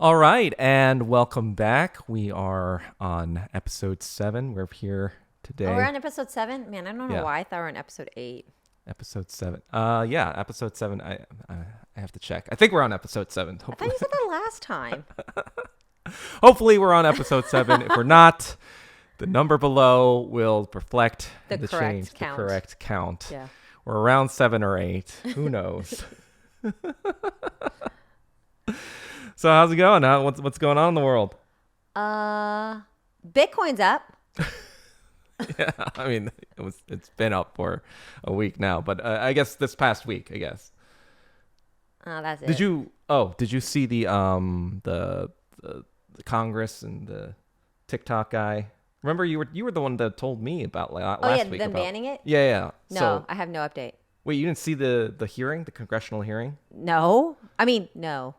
All right, and welcome back. We are on episode 7. We're here today. Oh, we're on episode 7? Man, I don't know Yeah. why I thought we were on episode 8. Episode 7. Yeah, episode 7. I have to check. I think we're on episode 7. I thought you said that last time. Hopefully we're on episode 7. If we're not, the number below will reflect The the correct change, count. the correct count. Yeah. We're around 7 or 8. Who knows? So how's it going? What's going on in the world? Bitcoin's up. Yeah, I mean, it's been up for a week now, but I guess this past week, I guess. Oh, that's it. Did you see the Congress and the TikTok guy? Remember you were the one that told me about last week them about banning it? Yeah. No, So I have no update. wait, you didn't see the hearing, the congressional hearing? No. I mean, no.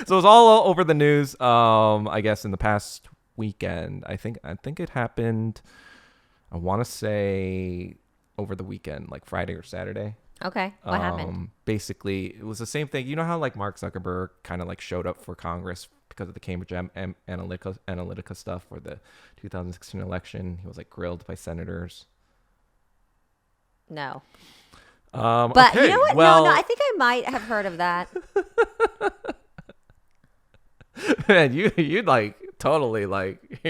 So it was all over the news. I guess in the past weekend. I think it happened. I want to say over the weekend, like Friday or Saturday. Okay. What happened? Basically, it was the same thing. You know how like Mark Zuckerberg kind of like showed up for Congress because of the Cambridge Analytica stuff for the 2016 election. He was like grilled by senators. No. But okay, you know what? well, No, I think I might have heard of that. Man, you like totally like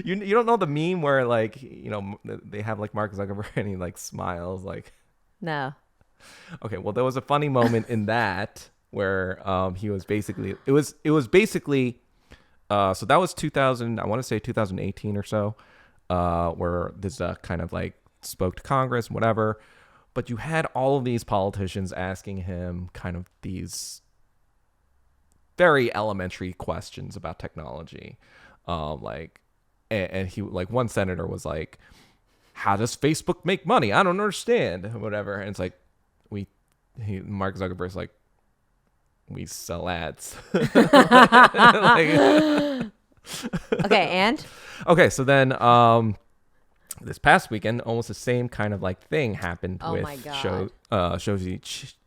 you don't know the meme where like they have like Mark Zuckerberg and he like smiles like. No. Okay, well there was a funny moment in that where he was basically it was basically so that was 2000, I want to say 2018 or so, where this kind of like spoke to Congress, whatever, but you had all of these politicians asking him kind of these very elementary questions about technology, and he like one senator was like, how does Facebook make money? I don't understand, whatever. And it's like Mark Zuckerberg's like, we sell ads. Okay, and? Okay, so then this past weekend, almost the same kind of like thing happened Oh with my God. Shou Zi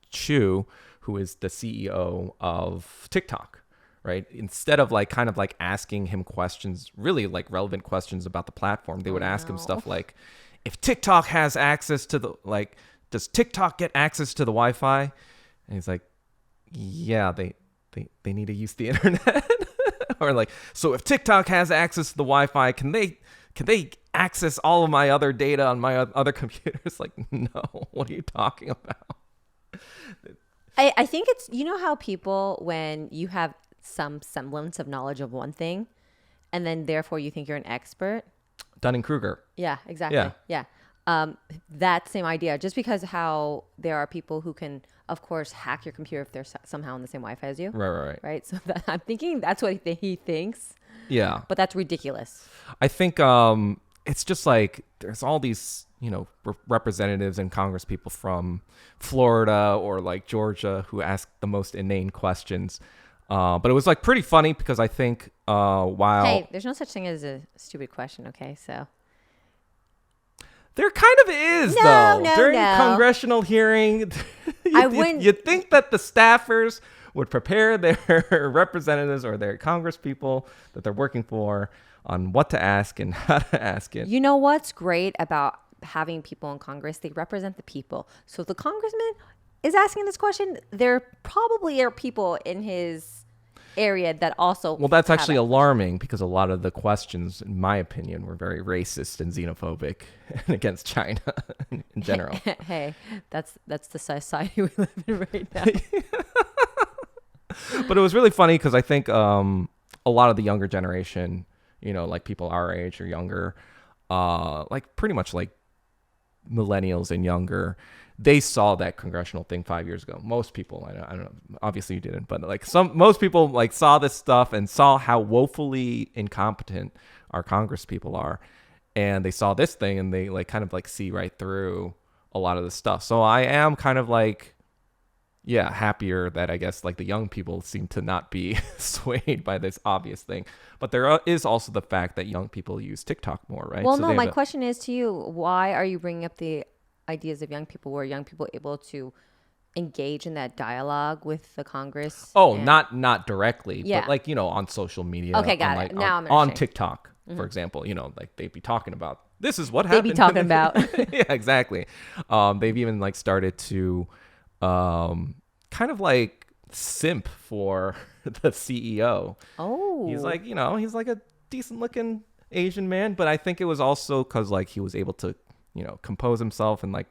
Chew, who is the CEO of TikTok, right? Instead of like kind of like asking him questions, really like relevant questions about the platform, they would ask him stuff like, if TikTok has access to the, like, does TikTok get access to the Wi-Fi? And he's like, yeah, they need to use the internet. Or like, so if TikTok has access to the Wi-Fi, can they access all of my other data on my other computers? Like, no, what are you talking about? I think it's, you know how people, when you have some semblance of knowledge of one thing, and then therefore you think you're an expert. Dunning-Kruger. Yeah, exactly. Yeah. That same idea. Just because how there are people who can, of course, hack your computer if they're somehow on the same Wi-Fi as you. Right. Right. So I'm thinking that's what he thinks. Yeah. But that's ridiculous. I think it's just like there's all these, representatives and Congress people from Florida or like Georgia who ask the most inane questions. But it was like pretty funny because I think while... Hey, there's no such thing as a stupid question, okay? So... There kind of is, No, though. no, During no. congressional hearing, you'd think that the staffers would prepare their representatives or their Congress people that they're working for on what to ask and how to ask it. You know what's great about having people in Congress? They represent the people. So if the congressman is asking this question, there probably are people in his area that also... Well, that's actually alarming because a lot of the questions, in my opinion, were very racist and xenophobic and against China in general. Hey, that's the society we live in right now. But it was really funny because I think a lot of the younger generation, like people our age or younger, like pretty much like millennials and younger, they saw that congressional thing 5 years ago. Most people, I don't know, obviously you didn't, but like most people like saw this stuff and saw how woefully incompetent our Congress people are. And they saw this thing and they like kind of like see right through a lot of the stuff. So I am kind of like, yeah, happier that I guess like the young people seem to not be swayed by this obvious thing. But there is also the fact that young people use TikTok more, right? Well, So no, they my have question is to you, why are you bringing up the ideas of young people? Were young people able to engage in that dialogue with the Congress? Oh, not directly, Yeah. but like, on social media. Okay, got on, it. like, Now on, I'm on understanding. TikTok, for example, like they'd be talking about this is what They happened. be talking about. Yeah, exactly. They've even like started to kind of like simp for the CEO. Oh. He's like, he's like a decent looking Asian man, but I think it was also because like he was able to, compose himself and like,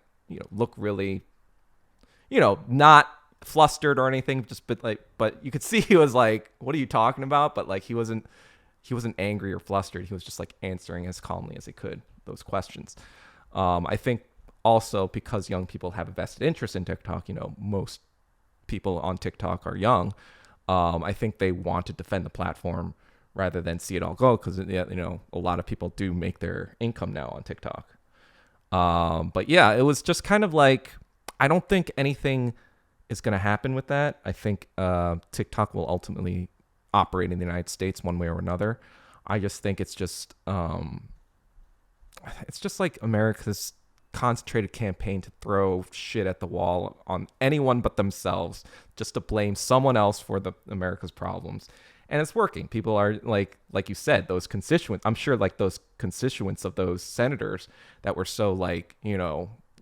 look really, not flustered or anything, but you could see he was like, what are you talking about? But like he wasn't angry or flustered. He was just like answering as calmly as he could those questions. I think also because young people have a vested interest in TikTok, most people on TikTok are young. I think they want to defend the platform rather than see it all go because, a lot of people do make their income now on TikTok. But yeah, it was just kind of like, I don't think anything is going to happen with that. I think TikTok will ultimately operate in the United States one way or another. I just think it's just like America's concentrated campaign to throw shit at the wall on anyone but themselves, just to blame someone else for America's problems. And it's working. People are like you said, those constituents, I'm sure like those constituents of those senators that were so like,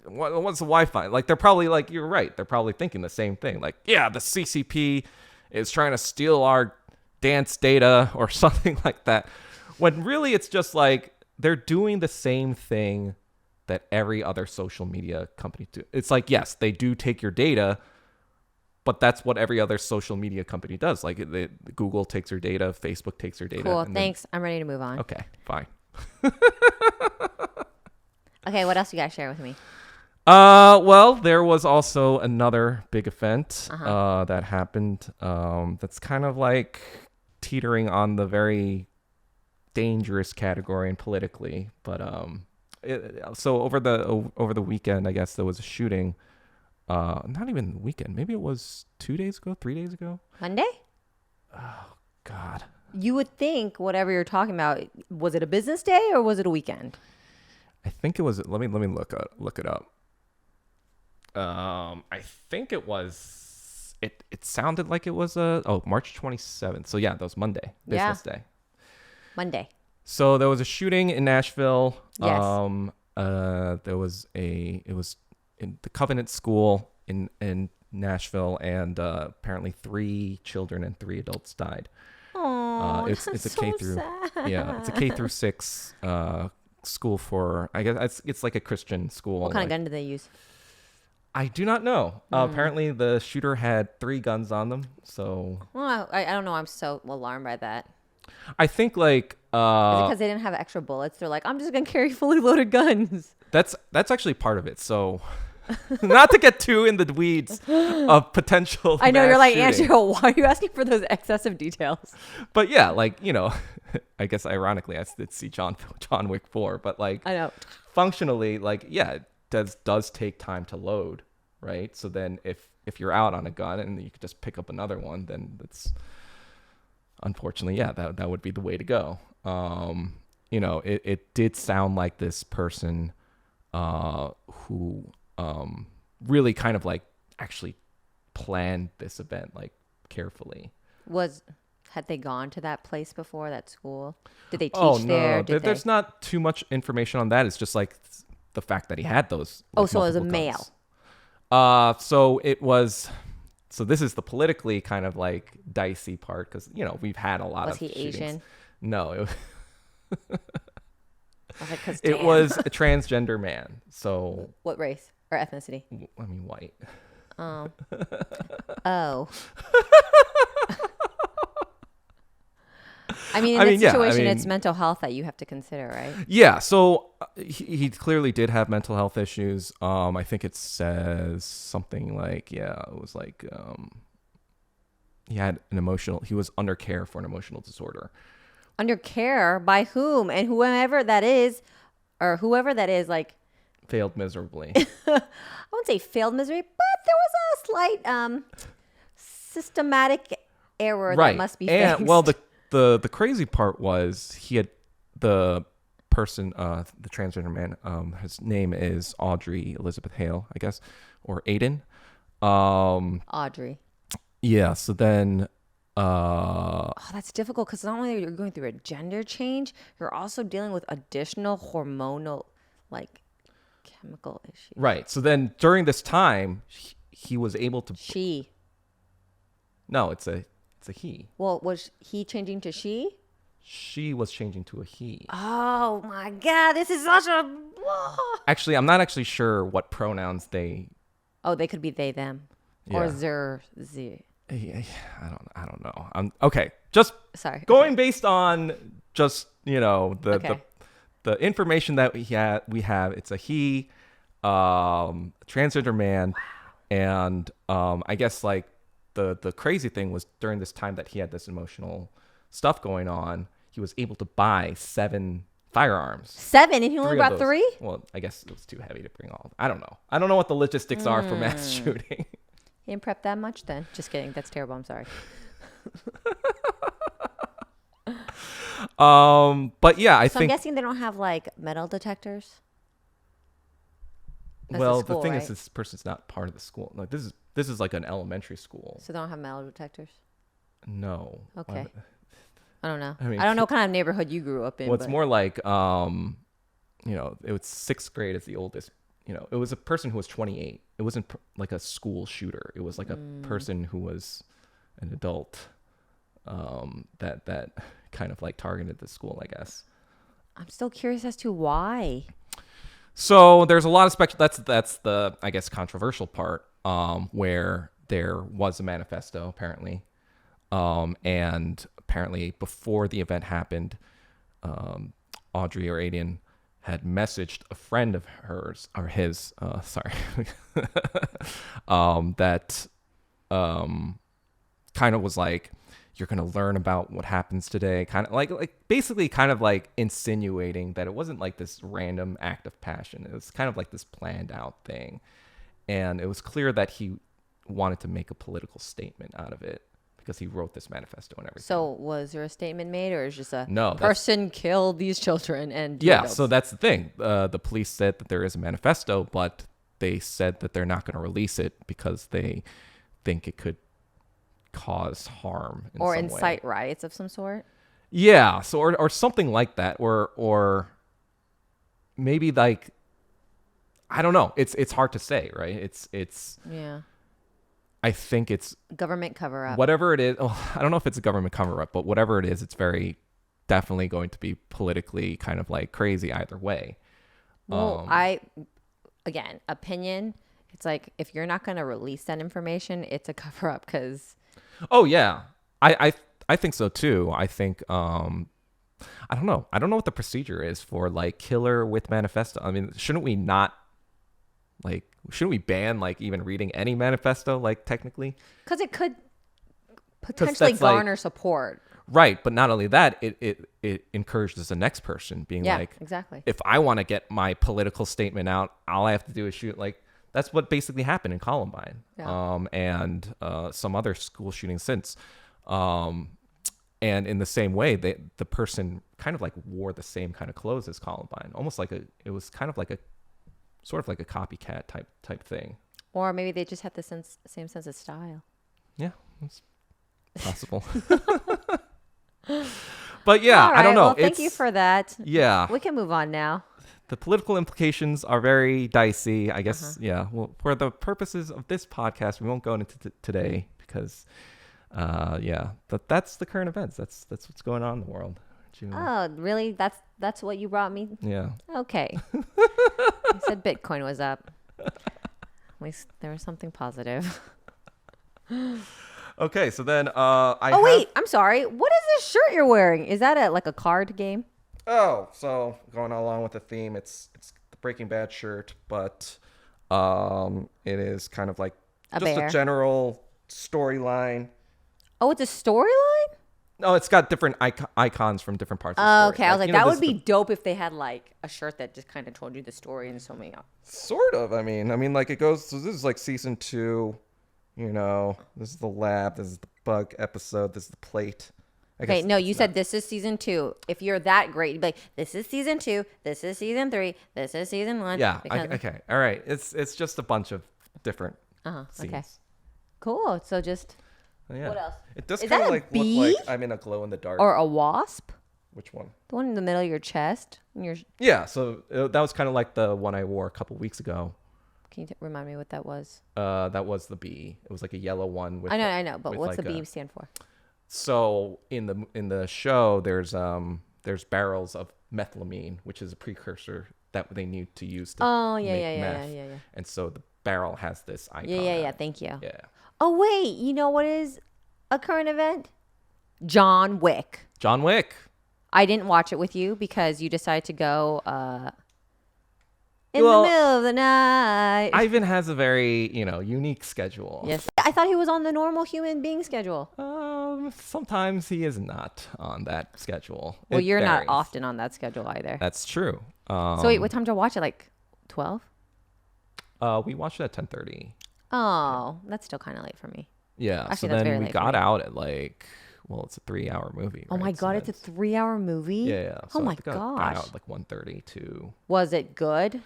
what's the Wi-Fi? Like, they're probably like, you're right. They're probably thinking the same thing. Like, yeah, the CCP is trying to steal our dance data or something like that. When really it's just like, they're doing the same thing that every other social media company do. It's like, yes, they do take your data, but that's what every other social media company does. Like Google takes your data, Facebook takes your data. Cool. Thanks. I'm ready to move on. Okay, fine. Okay, what else you guys share with me? Well, there was also another big event that happened. That's kind of like teetering on the very dangerous category and politically, but so over the weekend, I guess there was a shooting. Not even the weekend. Maybe it was 2 days ago, 3 days ago. Monday? Oh God. You would think whatever you're talking about, was it a business day or was it a weekend? I think it was. Let me look it up. I think it was. It sounded like it was March 27th. So yeah, that was Monday, business day. Monday. So there was a shooting in Nashville. Yes. It was in the Covenant School in Nashville, and apparently 3 children and 3 adults died. Oh, it's a so K through sad. Yeah, it's a K through 6 school for, I guess it's like a Christian school. What kind of gun did they use? I do not know. Apparently the shooter had 3 guns on them. So Well, I don't know. I'm so alarmed by that. I think like Is it because they didn't have extra bullets? They're like, I'm just gonna carry fully loaded guns. that's actually part of it. So not to get too in the weeds of potential. I know you're like, mass shooting. Andrea, why are you asking for those excessive details? But yeah, like, I guess ironically I did see John Wick 4, but like I know. functionally, like, yeah, it does take time to load, right? So then if you're out on a gun and you could just pick up another one, then that's unfortunately, yeah, that would be the way to go. It did sound like this person who really kind of like actually planned this event like carefully. Had they gone to that place before, that school? Did they teach there? there? There's not too much information on that. It's just like the fact that he had those. Like, so it was a multiple male. So it was. So this is the politically kind of like dicey part because we've had a lot of. Was he shootings. Asian? No, It was a transgender man. So what race or ethnicity? I mean, white. Oh. I mean, in this situation, it's mental health that you have to consider, right? Yeah. So he clearly did have mental health issues. I think it says something like, it was like he had he was under care for an emotional disorder. Under care by whom? And whoever that is, like failed miserably. I wouldn't say failed miserably, but there was a slight systematic error that must be fixed. And well, the crazy part was he had the person, the transgender man, his name is Audrey Elizabeth Hale, I guess, or Aiden. Audrey. Yeah. So then, Oh, that's difficult because not only are you going through a gender change, you're also dealing with additional hormonal, like, chemical issues. right. So then during this time, he was able to. She. No, it's a he. Well, was he changing to she? She was changing to a he. Oh my God, this is such a. Actually, I'm not actually sure what pronouns they. Oh, they could be they, them, or zer, z. I don't know. Okay. Just Sorry. going based on just Okay. the information that we have. It's a he, transgender man, and I guess like the crazy thing was during this time that he had this emotional stuff going on, he was able to buy 7 firearms. 7, and he only Three of brought those- 3. Well, I guess it was too heavy to bring all. I don't know. I don't know what the logistics are for mass shooting. He didn't prep that much then. Just kidding. That's terrible. I'm sorry. But yeah, I So think. I'm guessing they don't have like metal detectors. That's Well, school, the thing right? is, this person's not part of the school. Like this is like an elementary school. So they don't have metal detectors. No. Okay. I don't know. I mean, I don't know what kind of neighborhood you grew up in. Well, it's but- more like it was 6th grade as the oldest. It was a person who was 28. It wasn't like a school shooter. It was like a person who was an adult that kind of like targeted the school, I guess. I'm still curious as to why. So there's a lot of speculation. That's the, I guess, controversial part, where there was a manifesto apparently, and apparently before the event happened, Audrey or Aiden had messaged a friend of hers or his, that kind of was like, you're going to learn about what happens today. Kind of like basically kind of like insinuating that it wasn't like this random act of passion. It was kind of like this planned out thing. And it was clear that he wanted to make a political statement out of it because he wrote this manifesto and everything. So was there a statement made, or is just a No, person killed these children and do yeah, adults? so that's the thing. The police said that there is a manifesto, but they said that they're not going to release it because they think it could cause harm in or some incite way. riots of some sort. Yeah, so or something like that, or maybe like, I don't know. It's hard to say, right? It's Yeah. I think it's Government cover up. whatever it is. Oh, I don't know if it's a government cover up, but whatever it is, it's very definitely going to be politically kind of like crazy either way. Well, again, opinion. It's like if you're not going to release that information, it's a cover up because. Oh yeah, I think so too. I think I don't know. I don't know what the procedure is for like killer with manifesto. I mean, shouldn't we ban like even reading any manifesto, like technically? Because it could potentially that's like- garner support. Right, but not only that, it encourages the next person being Yeah, like, exactly. if I want to get my political statement out, all I have to do is shoot. Like that's what basically happened in Columbine, Yeah. and some other school shootings since. And in the same way, the person kind of like wore the same kind of clothes as Columbine, almost like it was kind of like a sort of like a copycat type thing. Or maybe they just have the same sense of style. Yeah, it's possible. But yeah, All I don't right, know. Well, thank you for that. Yeah. We can move on now. The political implications are very dicey, I guess. Yeah. Well, for the purposes of this podcast, we won't go into today because, but that's the current events. That's what's going on in the world. Oh, really? That's what you brought me? Yeah. Okay. You said Bitcoin was up. At least there was something positive. Okay, so then Wait, I'm sorry. What is this shirt you're wearing? Is that like a card game? Oh, so going along with the theme, it's the Breaking Bad shirt, but it is kind of like A just bear. a general storyline. Oh, it's a storyline? No, it's got different icons from different parts of the Oh, story. okay. I was like, you know, that this would is be dope if they had like a shirt that just kind of told you the story in so many. sort of. I mean, like it goes. So this is like season 2. This is the lab. This is the bug episode. This is the plate. Okay, no, you said this is season 2. If you're that great, you'd be like, this is season 2. This is season 3. This is season 1. Yeah. because- Okay. All right. It's just a bunch of different scenes. Okay. Cool. So just Yeah. what else? It does Is kind that of a like bee? look like I'm in a glow in the dark. Or a wasp? Which one? The one in the middle of your chest. Yeah. So that was kind of like the one I wore a couple weeks ago. Can you remind me what that was? That was the bee. It was like a yellow one. With I know. But with what's like the bee stand for? So in the show, there's barrels of methylamine, which is a precursor that they need to use to make meth. Yeah. And so the barrel has this icon. Yeah. Thank you. Yeah. Oh wait, you know what is a current event? John Wick. John Wick. I didn't watch it with you because you decided to go in Well, the middle of the night. Ivan has a very, unique schedule. Yes. I thought he was on the normal human being schedule. Sometimes he is not on that schedule. Well, It you're varies. not often on that schedule either. That's true. So wait, what time did you watch it? Like 12? We watched it at 10:30. Oh, that's still kind of late for me. Yeah. Actually, so that's very then we late for got me. out at it's a 3-hour movie. Oh right? my So God, it's a 3-hour movie? Yeah. So Oh I my think I got gosh. out at like 1:30 to. Was it good?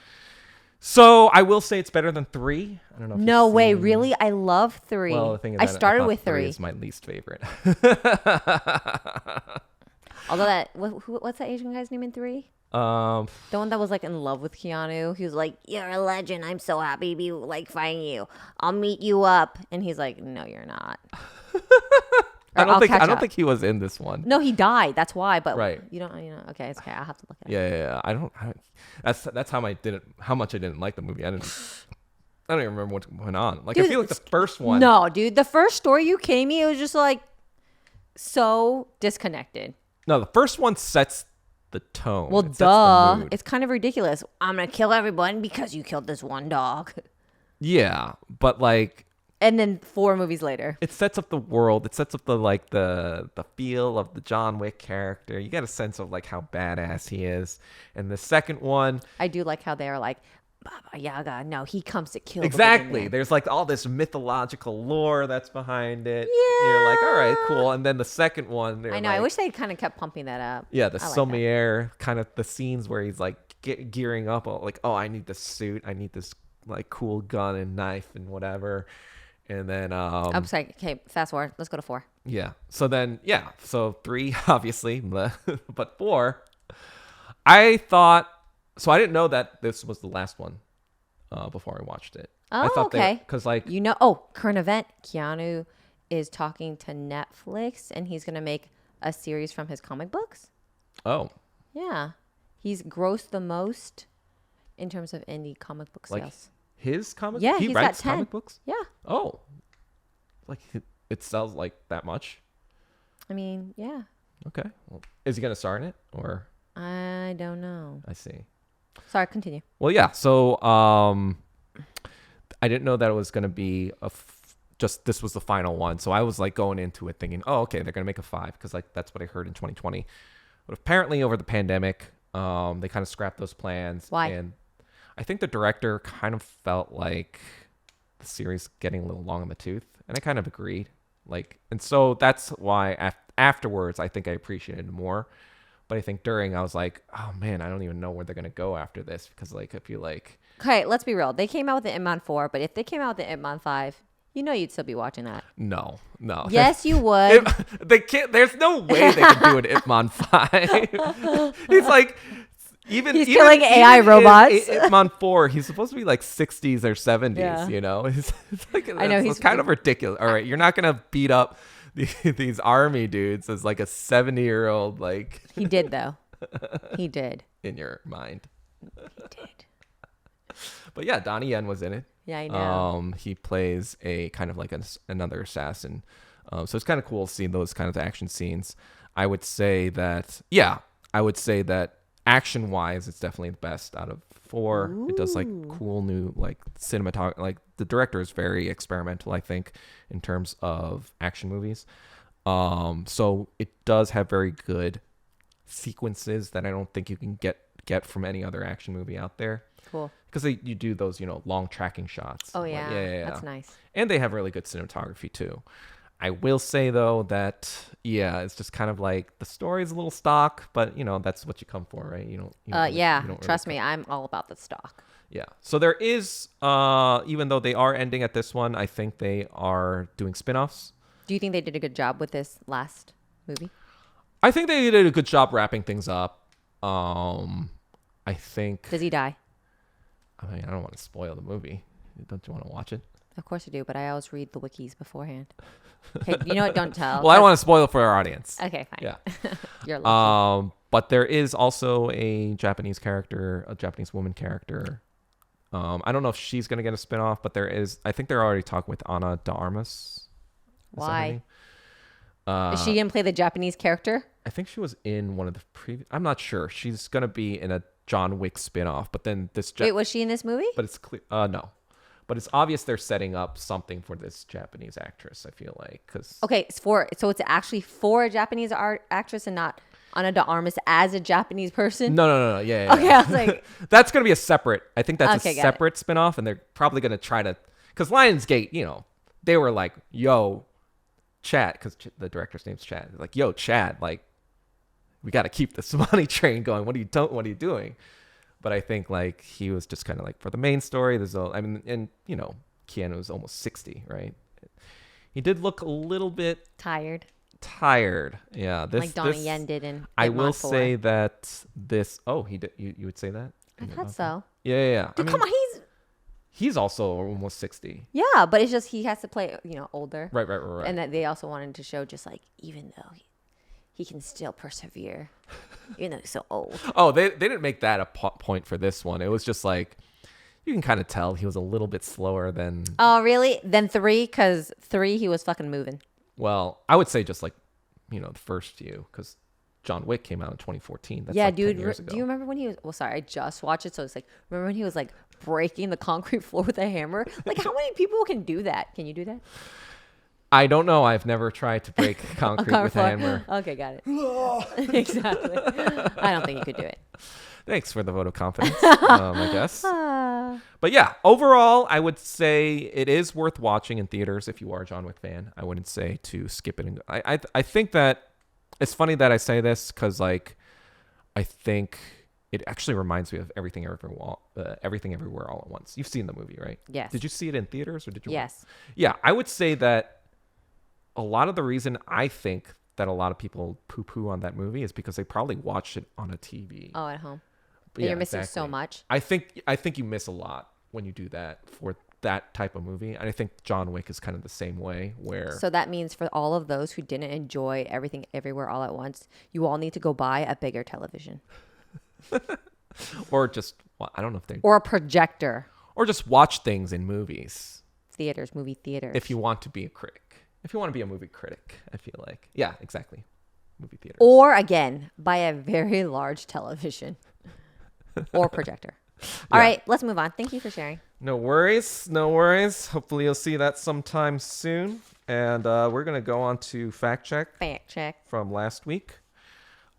So I will say it's better than 3. I don't know. If No you've way, seen- really? I love 3. Well, the thing is, I started thought with 3 3. is my least favorite. Although what's that Asian guy's name in 3? Um, The one that was like in love with Keanu. He was like, "You're a legend. I'm so happy to be like fighting you. I'll meet you up." And he's like, "No, you're not." I I'll don't catch up. think he was in this one. No, he died. That's why. But Right. you don't. Okay, it's okay. I'll have to look at it. Yeah. That's how much I didn't like the movie. I don't even remember what went on. Like, Dude, I feel like the first one. No, dude. The first story you came me, it was just like so disconnected. No, the first one sets the tone. Well, It sets the duh. mood. It's kind of ridiculous. I'm gonna kill everyone because you killed this one dog. Yeah, but like And then 4 movies later. it sets up the world. It sets up the feel of the John Wick character. You get a sense of like how badass he is. And the second one, I do like how they're like, Baba Yaga. No, he comes to kill. exactly. The There's like all this mythological lore that's behind it. Yeah. You're like, all right, cool. And then the second one, I know. I wish they kind of kept pumping that up. Yeah, the I like that. sommelier kind of the scenes where he's like gearing up, like, oh, I need this suit, I need this like cool gun and knife and whatever, and then I'm sorry. Okay, fast forward. Let's go to 4. yeah. So then so 3 obviously, but 4, I thought so. I didn't know that this was the last one before I watched it. I Oh, thought okay. Because like Current event. Keanu is talking to Netflix, and he's gonna make a series from his comic books. oh Yeah, he's grossed the most in terms of indie comic book like sales. his comic. Yeah, he he's writes got 10. comic books. Yeah, Oh, like it sells like that much. I mean, yeah. Okay. Well, is he gonna star in it or? I don't know. I see. Sorry, continue. Well, yeah. So, I didn't know that it was going to be just this was the final one. So I was like going into it thinking, oh, okay, they're going to make a 5 because like that's what I heard in 2020. But apparently over the pandemic, they kind of scrapped those plans. Why? And I think the director kind of felt like the series getting a little long in the tooth, and I kind of agreed. Like, and so that's why afterwards I think I appreciated it more. But I think during I was like, oh man, I don't even know where they're gonna go after this because like I feel like Okay, let's be real. They came out with the Ip Man 4, but if they came out with the Ip Man 5, you'd still be watching that. no. Yes, you would. They can't. There's no way they could do an Ip Man 5. He's like He's killing AI robots. Ip Man 4, he's supposed to be like 60s or 70s. Yeah. You know, it's like I know, it's he's kind of ridiculous. All right, you're not gonna beat up these army dudes as like a 70-year-old like He did though. He did. in your mind. He did. But yeah, Donnie Yen was in it. Yeah, I know. He plays a kind of like another assassin. So it's kind of cool seeing those kind of action scenes. I would say that action wise, it's definitely the best out of 4. Ooh. It does like cool new like cinematography. Like the director is very experimental, I think, in terms of action movies. So it does have very good sequences that I don't think you can get from any other action movie out there. Cool. Because you do those, long tracking shots. Oh, yeah. Like, yeah. That's nice. And they have really good cinematography, too. I will say, though, that, it's just kind of like the story's a little stock, but, that's what you come for, right? You don't Yeah. really Trust me, I'm all about the stock. Yeah. So there is, even though they are ending at this one, I think they are doing spin-offs. Do you think they did a good job with this last movie? I think they did a good job wrapping things up. I think. Does he die? I mean, I don't want to spoil the movie. Don't you want to watch it? Of course I do, but I always read the wikis beforehand. Hey, you know what? Don't tell. Well, I don't want to spoil it for our audience. Okay, fine. Yeah. You're lucky. But there is also a Japanese character, a Japanese woman character. I don't know if she's going to get a spinoff, but there is. I think they're already talking with Ana de Armas. Why? Is she going to play the Japanese character? I think she was in one of the previous. I'm not sure. She's going to be in a John Wick spinoff, but then this. Wait, was she in this movie? But it's clear. No. But it's obvious they're setting up something for this Japanese actress, I feel like. Okay, so it's actually for a Japanese actress and not Ana de Armas as a Japanese person? No. Yeah. Okay, I was like... That's going to be a separate... I think that's okay, a separate spinoff, and they're probably going to try to... Because Lionsgate, they were like, yo, Chad, because the director's name's Chad. They're like, yo, Chad, like, we got to keep this money train going. What are you doing? But I think like he was just kind of like for the main story. And Keanu was almost 60, right? He did look a little bit tired. Yeah, like Donnie Yen did in. I will say that this. Oh, he did. You would say that? I thought so. Yeah. Dude, come on, he's also almost 60. Yeah, but it's just he has to play older. Right. And that they also wanted to show just like even though he can still persevere. Even though he's so old. Oh, they didn't make that a point for this one. It was just like, you can kind of tell he was a little bit slower than... Oh, really? Than 3? Because 3, he was fucking moving. Well, I would say just like, the first few, because John Wick came out in 2014. That's yeah, like dude. 10 years ago. Do you remember when he was... Well, sorry, I just watched it, so it's like... Remember when he was like breaking the concrete floor with a hammer? Like, how many people can do that? Can you do that? I don't know. I've never tried to break concrete with a hammer. Okay, got it. Exactly. I don't think you could do it. Thanks for the vote of confidence, I guess. But yeah, overall, I would say it is worth watching in theaters if you are a John Wick fan. I wouldn't say to skip it. I think that it's funny that I say this because like I think it actually reminds me of Everything Everywhere All at Once. You've seen the movie, right? Yes. Did you see it in theaters or did you? Yes. Yeah, I would say that a lot of the reason I think that a lot of people poo-poo on that movie is because they probably watched it on a TV. Oh, at home. Yeah, you're missing so much. I think you miss a lot when you do that for that type of movie. And I think John Wick is kind of the same way where... So that means for all of those who didn't enjoy Everything Everywhere All at Once, you all need to go buy a bigger television. Or just, well, I don't know if they... Or a projector. Or just watch things in movies. Movie theaters. If you want to be a critic. If you want to be a movie critic, I feel like. Yeah, exactly. Movie theaters. Or, again, buy a very large television. Or projector. All right, let's move on. Thank you for sharing. No worries. Hopefully you'll see that sometime soon. And we're going to go on to fact check. From last week.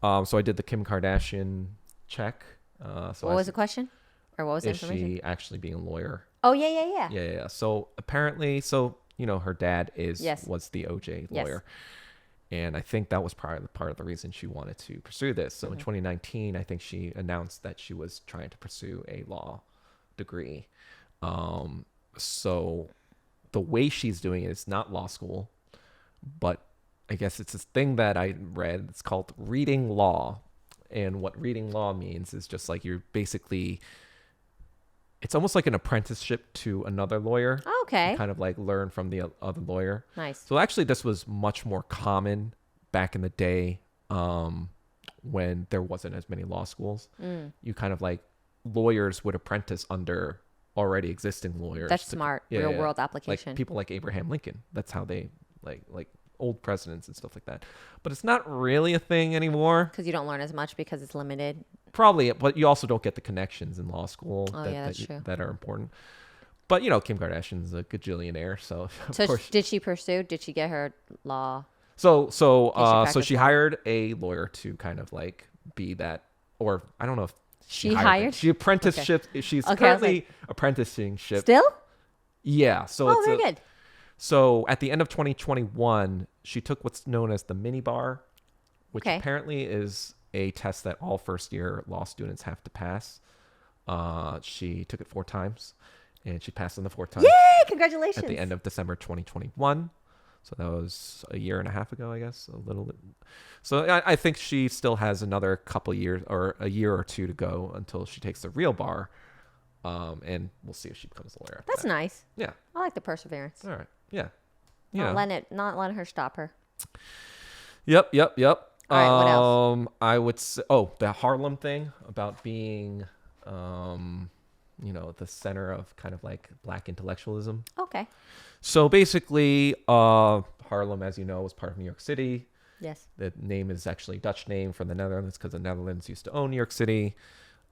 So I did the Kim Kardashian check. What was the question? Or what was the information? Is she actually being a lawyer? Oh, yeah. Yeah. So apparently, her dad was the OJ lawyer. Yes. And I think that was part of the reason she wanted to pursue this. So in 2019, I think she announced that she was trying to pursue a law degree. So the way she's doing it is not law school, but I guess it's this thing that I read. It's called reading law. And what reading law means is just like you're basically... It's almost like an apprenticeship to another lawyer. Oh, okay. You kind of like learn from the other lawyer. Nice. So actually this was much more common back in the day when there wasn't as many law schools. You kind of like lawyers would apprentice under already existing lawyers. That's smart. Real world application. Like people like Abraham Lincoln. That's how they like old presidents and stuff like that. But it's not really a thing anymore. Because you don't learn as much because it's limited. Probably, but you also don't get the connections in law school that are important. But, Kim Kardashian's a gajillionaire, so of course. Did she pursue? Did she get her law? So she hired a lawyer to kind of like be that, or I don't know if she hired. She apprenticeship. Okay. She's currently apprenticing. Still? Yeah. So it's very good. So at the end of 2021, she took what's known as the mini bar, which apparently is a test that all first-year law students have to pass. She took it 4 times, and she passed on the 4th time. Yay! Congratulations. At the end of December 2021. So that was a year and a half ago, I guess, a little bit. So I think she still has another couple years or a year or 2 to go until she takes the real bar. And we'll see if she becomes a lawyer. That's nice. Yeah. I like the perseverance. All right. Yeah. Not letting her stop her. Yep. All right, what else? I would say, the Harlem thing about being, the center of kind of like Black intellectualism. Okay. So basically, Harlem, as you know, was part of New York City. Yes. The name is actually a Dutch name from the Netherlands because the Netherlands used to own New York City.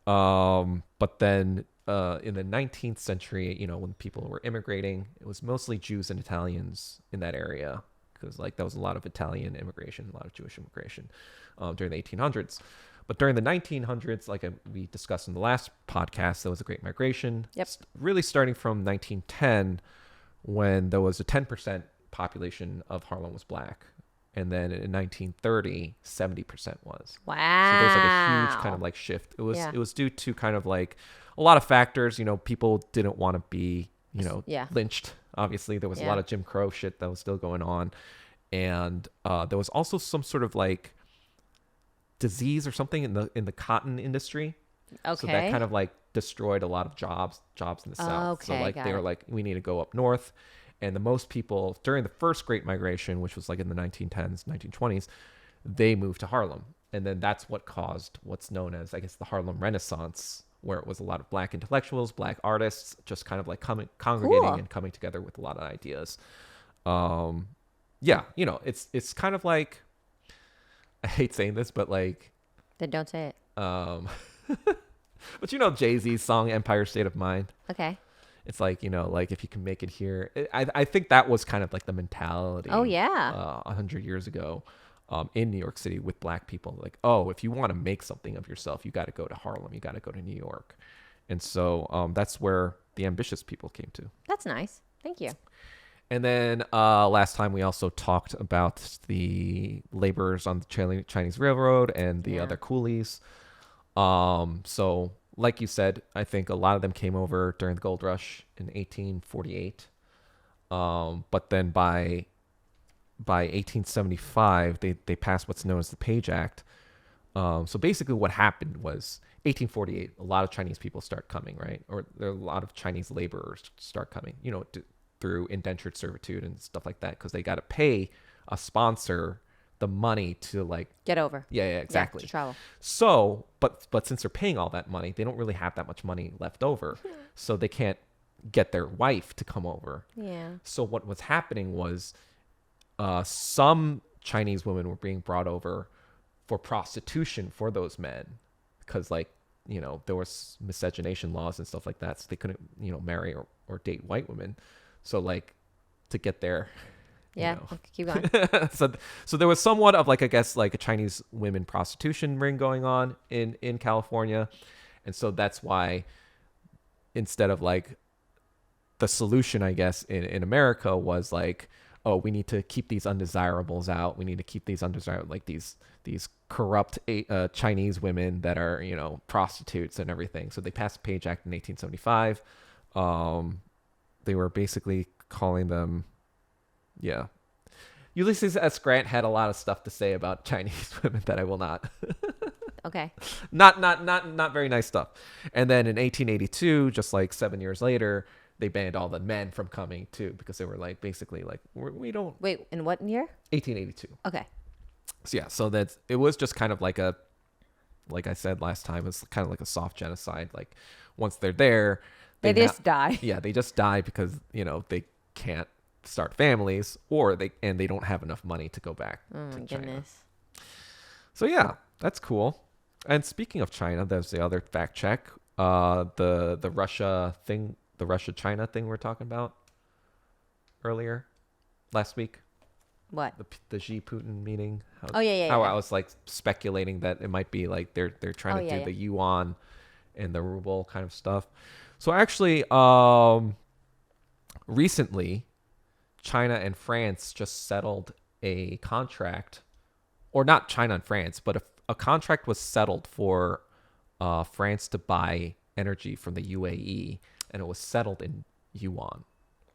But then in the 19th century, when people were immigrating, it was mostly Jews and Italians in that area because there was a lot of Italian immigration, a lot of Jewish immigration during the 1800s. But during the 1900s, we discussed in the last podcast, there was a Great Migration. Yep. Really starting from 1910, when there was a 10% population of Harlem was Black. And then in 1930, 70% was. Wow. So there's a huge kind of shift. It was due to kind of a lot of factors. People didn't want to be, lynched. Obviously, there was a lot of Jim Crow shit that was still going on. And there was also some sort of disease or something in the cotton industry. Okay. So that kind of destroyed a lot of jobs in the South. Okay, So they were we need to go up north. And the most people during the first Great Migration, which was in the 1910s, 1920s, they moved to Harlem. And then that's what caused what's known as, I guess, the Harlem Renaissance, where it was a lot of Black intellectuals, Black artists, just kind of congregating and coming together with a lot of ideas. It's kind of I hate saying this, but then don't say it. But Jay-Z's song Empire State of Mind. Okay. It's if you can make it here. I think that was kind of the mentality. Oh, yeah. 100 years ago in New York City with Black people. If you want to make something of yourself, you got to go to Harlem. You got to go to New York. And so that's where the ambitious people came to. That's nice. Thank you. And then last time we also talked about the laborers on the Chinese Railroad and the other coolies. So like you said, I think a lot of them came over during the gold rush in 1848. But then by 1875, they passed what's known as the Page Act. So basically what happened was 1848, a lot of Chinese people start coming, right? Or there are a lot of Chinese laborers start coming, through indentured servitude and stuff like that, because they got to pay a sponsor the money to get over. Yeah, exactly. To travel. So, but since they're paying all that money, they don't really have that much money left over. So they can't get their wife to come over. Yeah. So what was happening was some Chinese women were being brought over for prostitution for those men because there was miscegenation laws and stuff like that. So they couldn't, marry or date white women. So to get there. Yeah, keep going. So there was somewhat of I guess a Chinese women prostitution ring going on in California. And so that's why instead of the solution, I guess, in America was we need to keep these undesirables out. We need to keep these undesirables, these corrupt Chinese women that are, prostitutes and everything. So they passed the Page Act in 1875. They were basically calling them, yeah. Ulysses S. Grant had a lot of stuff to say about Chinese women that I will not. Okay. Not very nice stuff. And then in 1882, just 7 years later, they banned all the men from coming too, because they were basically we don't. Wait, in what year? 1882. Okay. So yeah, so it was just kind of like I said last time, it's kind of like a soft genocide. Once they're there, they just die. Yeah, they just die because they can't start families, or they don't have enough money to go back to China. Goodness. So yeah, that's cool. And speaking of China, there's the other fact check. The Russia thing, the Russia-China thing we're talking about earlier last week. What? The Xi Putin meeting. How I was speculating that it might be they're trying to do the Yuan and the ruble kind of stuff. So actually, recently, China and France just settled a contract, or not China and France, but a contract was settled for France to buy energy from the UAE, and it was settled in Yuan.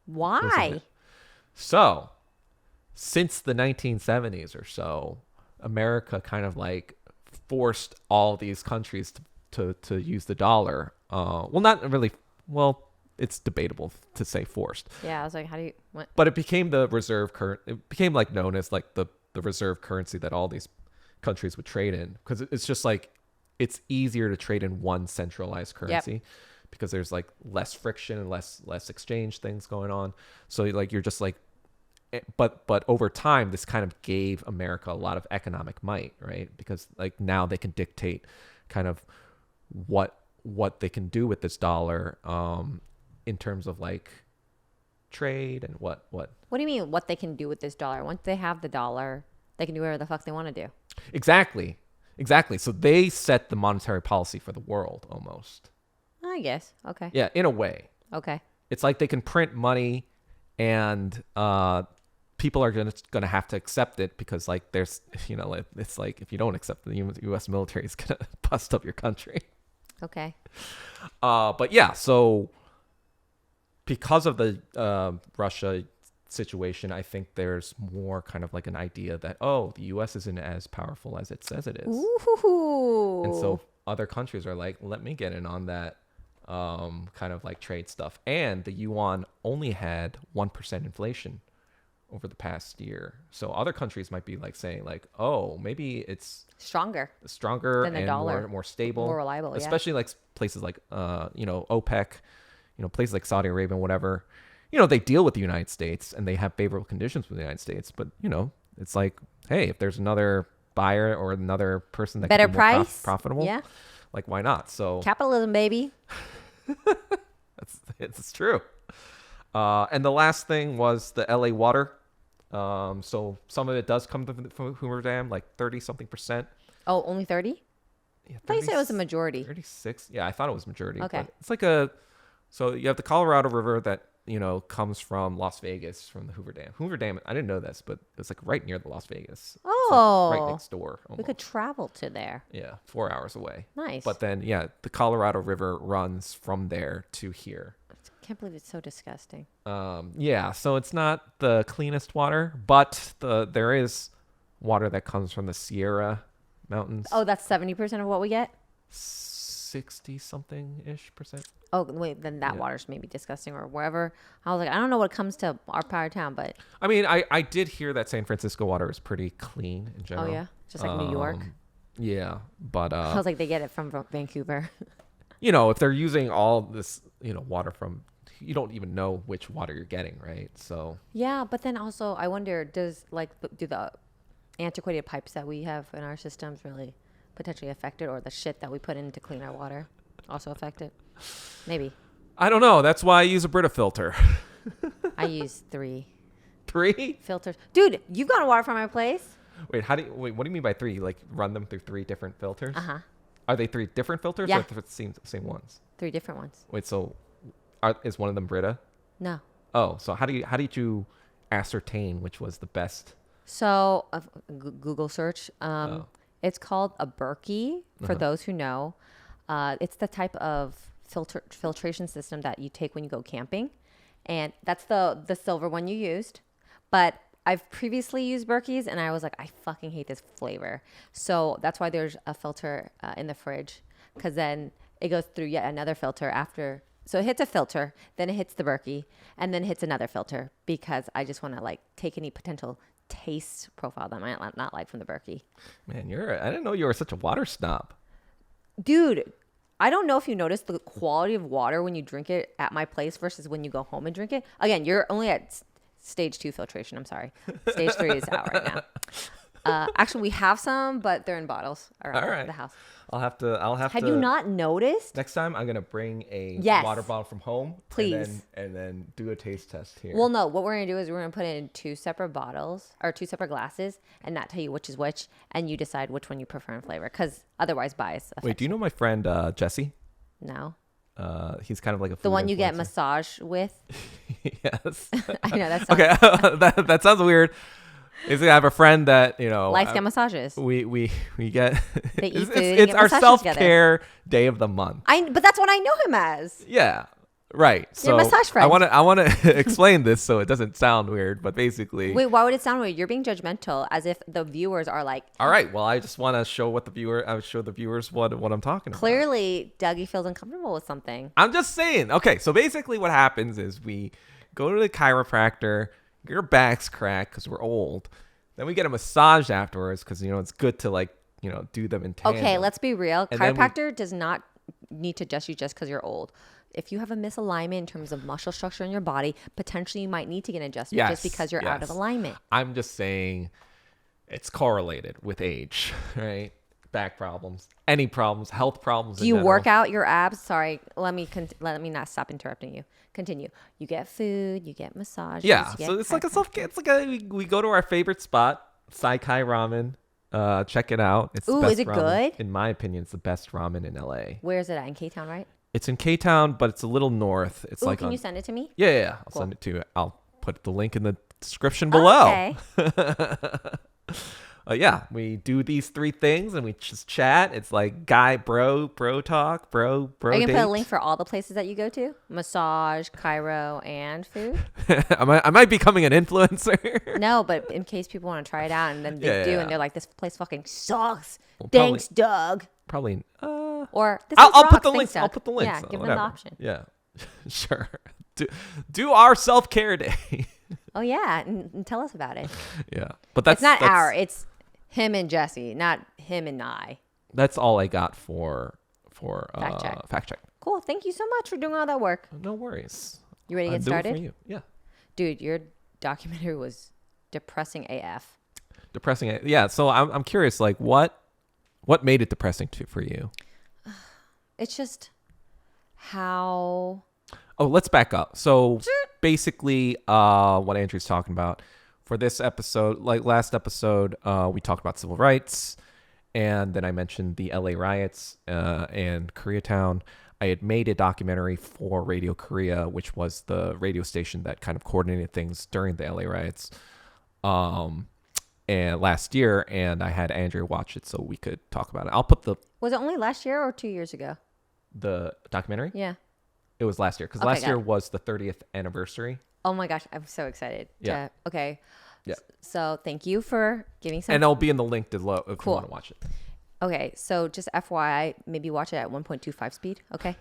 Why? So, since the 1970s or so, America kind of like forced all these countries to use the dollar. Well, not really. Well, it's debatable to say forced. Yeah, I was like, how do you? What? But it became the reserve It became like known as like the reserve currency that all these countries would trade in, because it's just like it's easier to trade in one centralized currency because there's like less friction and less exchange things going on. So like you're just like, but over time this kind of gave America a lot of economic might, right? Because like now they can dictate kind of what they can do with this dollar in terms of like trade and what. What do you mean what they can do with this dollar? Once they have the dollar, they can do whatever the fuck they want to do. Exactly. So they set the monetary policy for the world almost. I guess. Okay. Yeah, in a way. Okay. It's like they can print money and people are going to have to accept it because like there's, it's like if you don't accept it, the U.S. military is going to bust up your country. Okay. But yeah, so because of the Russia situation, I think there's more kind of like an idea that, the U.S. isn't as powerful as it says it is. Ooh. And so other countries are like, let me get in on that kind of like trade stuff. And the yuan only had 1% inflation over the past year. So other countries might be like saying like, maybe it's stronger than the and dollar, more stable, more reliable, especially like places like OPEC, places like Saudi Arabia and whatever. They deal with the United States and they have favorable conditions with the United States, but it's like, hey, if there's another buyer or another person that better can be more price, profitable, yeah, like why not? So capitalism, baby. it's true. And the last thing was the LA water. So some of it does come from Hoover Dam, like 30-something%. Oh, only 30? Yeah, I thought you said it was a majority. 36. Yeah, I thought it was majority. Okay. But it's like so you have the Colorado River that, comes from Las Vegas from the Hoover Dam. Hoover Dam, I didn't know this, but it's like right near the Las Vegas. Oh. Like right next door. Almost. We could travel to there. Yeah, 4 hours away. Nice. But then, yeah, the Colorado River runs from there to here. I can't believe it's so disgusting. Yeah, so it's not the cleanest water, but there is water that comes from the Sierra Mountains. Oh, that's 70% of what we get? 60-something-ish%. Oh, wait, then that water's maybe disgusting or wherever. I was like, I don't know what comes to our part of town, but... I mean, I did hear that San Francisco water is pretty clean in general. Oh, yeah? Just like New York? Yeah, but... I was like, they get it from Vancouver. If they're using all this, water from... You don't even know which water you're getting, right? So... Yeah, but then also, I wonder, do the antiquated pipes that we have in our systems really potentially affect it, or the shit that we put in to clean our water also affect it? Maybe. I don't know. That's why I use a Brita filter. I use 3. 3 filters. Dude, you've gotten water from my place? Wait, what do you mean by 3? You like run them through 3 different filters? Uh-huh. Are they 3 different filters Yeah. or the same ones? 3 different ones. Wait, so is one of them Brita? No. Oh, so how did you ascertain which was the best? So, Google search. It's called a Berkey, for those who know. It's the type of filtration system that you take when you go camping. And that's the silver one you used. But I've previously used Berkey's and I was like, I fucking hate this flavor. So that's why there's a filter in the fridge, because then it goes through yet another filter after. So it hits a filter, then it hits the Berkey, and then hits another filter, because I just want to like take any potential taste profile that I might not like from the Berkey. Man, I didn't know you were such a water snob. Dude, I don't know if you noticed the quality of water when you drink it at my place versus when you go home and drink it. Again, you're only at stage 2 filtration. I'm sorry. Stage 3 is out right now. Actually, we have some, but they're in bottles around the house. I'll have to. Have you not noticed? Next time, I'm gonna bring a water bottle from home. Please. And then do a taste test here. Well, no. What we're gonna do is we're gonna put it in 2 separate bottles or 2 separate glasses, and not tell you which is which, and you decide which one you prefer in flavor. Because otherwise, bias. Wait, do you know my friend Jesse? No. He's kind of like the one you get massage with. Yes. I know that sounds... Okay, that sounds weird. Basically, I have a friend that Lights get massages. We get They eat food. it's our self-care day of the month. But that's what I know him as. Yeah. Right. So massage friend. I want to explain this so it doesn't sound weird, but basically. Wait, why would it sound weird? You're being judgmental, as if the viewers are like. All right. Well, I just want to show the viewers what I'm talking about. Clearly, Dougie feels uncomfortable with something. I'm just saying. Okay, so basically, what happens is we go to the chiropractor, get our backs cracked because we're old, then we get a massage afterwards because it's good to do them in tandem. Okay, let's be real. And Chiropractor does not need to adjust you just because you're old. If you have a misalignment in terms of muscle structure in your body, potentially you might need to get an adjustment just because you're out of alignment. I'm just saying it's correlated with age, right? Back problems, any problems, health problems. Do you work out your abs? Sorry, let me not stop interrupting you. Continue. You get food, you get massages. Yeah, so it's like a self-care. It's like we go to our favorite spot, Saikai Ramen. Check it out. It's the best is it ramen. good? In my opinion, it's the best ramen in LA. Where is it at? In K-Town, right? It's in K-Town, but it's a little north. It's can you send it to me? Yeah. I'll send it to you. I'll put the link in the description below. Okay. Yeah, we do these 3 things and we just chat. It's like bro talk, bro. Are you gonna date. put a link for all the places that you go to? Massage, chiro, and food? I might be becoming an influencer. No, but in case people want to try it out and then they do, and they're like, this place fucking sucks. Well, Thanks, Doug. Probably. Or this I'll rocks, put the links. Doug. I'll put the links. Yeah, give them the option. Yeah, sure. Do our self-care day. Oh yeah, and tell us about it. Yeah, but that's it's not it's him and Jesse, not him and I. That's all I got for fact check. Cool. Thank you so much for doing all that work. No worries. You ready to get started? For you. Yeah. Dude, your documentary was depressing AF. Depressing. Yeah. So I'm curious, like what made it depressing for you? It's just how. Oh, let's back up. So basically, what Andrew's talking about for this episode, like last episode, we talked about civil rights, and then I mentioned the LA riots and Koreatown. I had made a documentary for Radio Korea, which was the radio station that kind of coordinated things during the LA riots, and last year, and I had Andrea watch it so we could talk about it. I'll put the. Was it only last year or 2 years ago? The documentary? Yeah. It was last year because last year was the 30th anniversary. Oh my gosh, I'm so excited. Yeah. Okay. Yeah. So thank you for giving some. And it'll be in the link below if you want to watch it. Okay, so just FYI, maybe watch it at 1.25 speed, okay?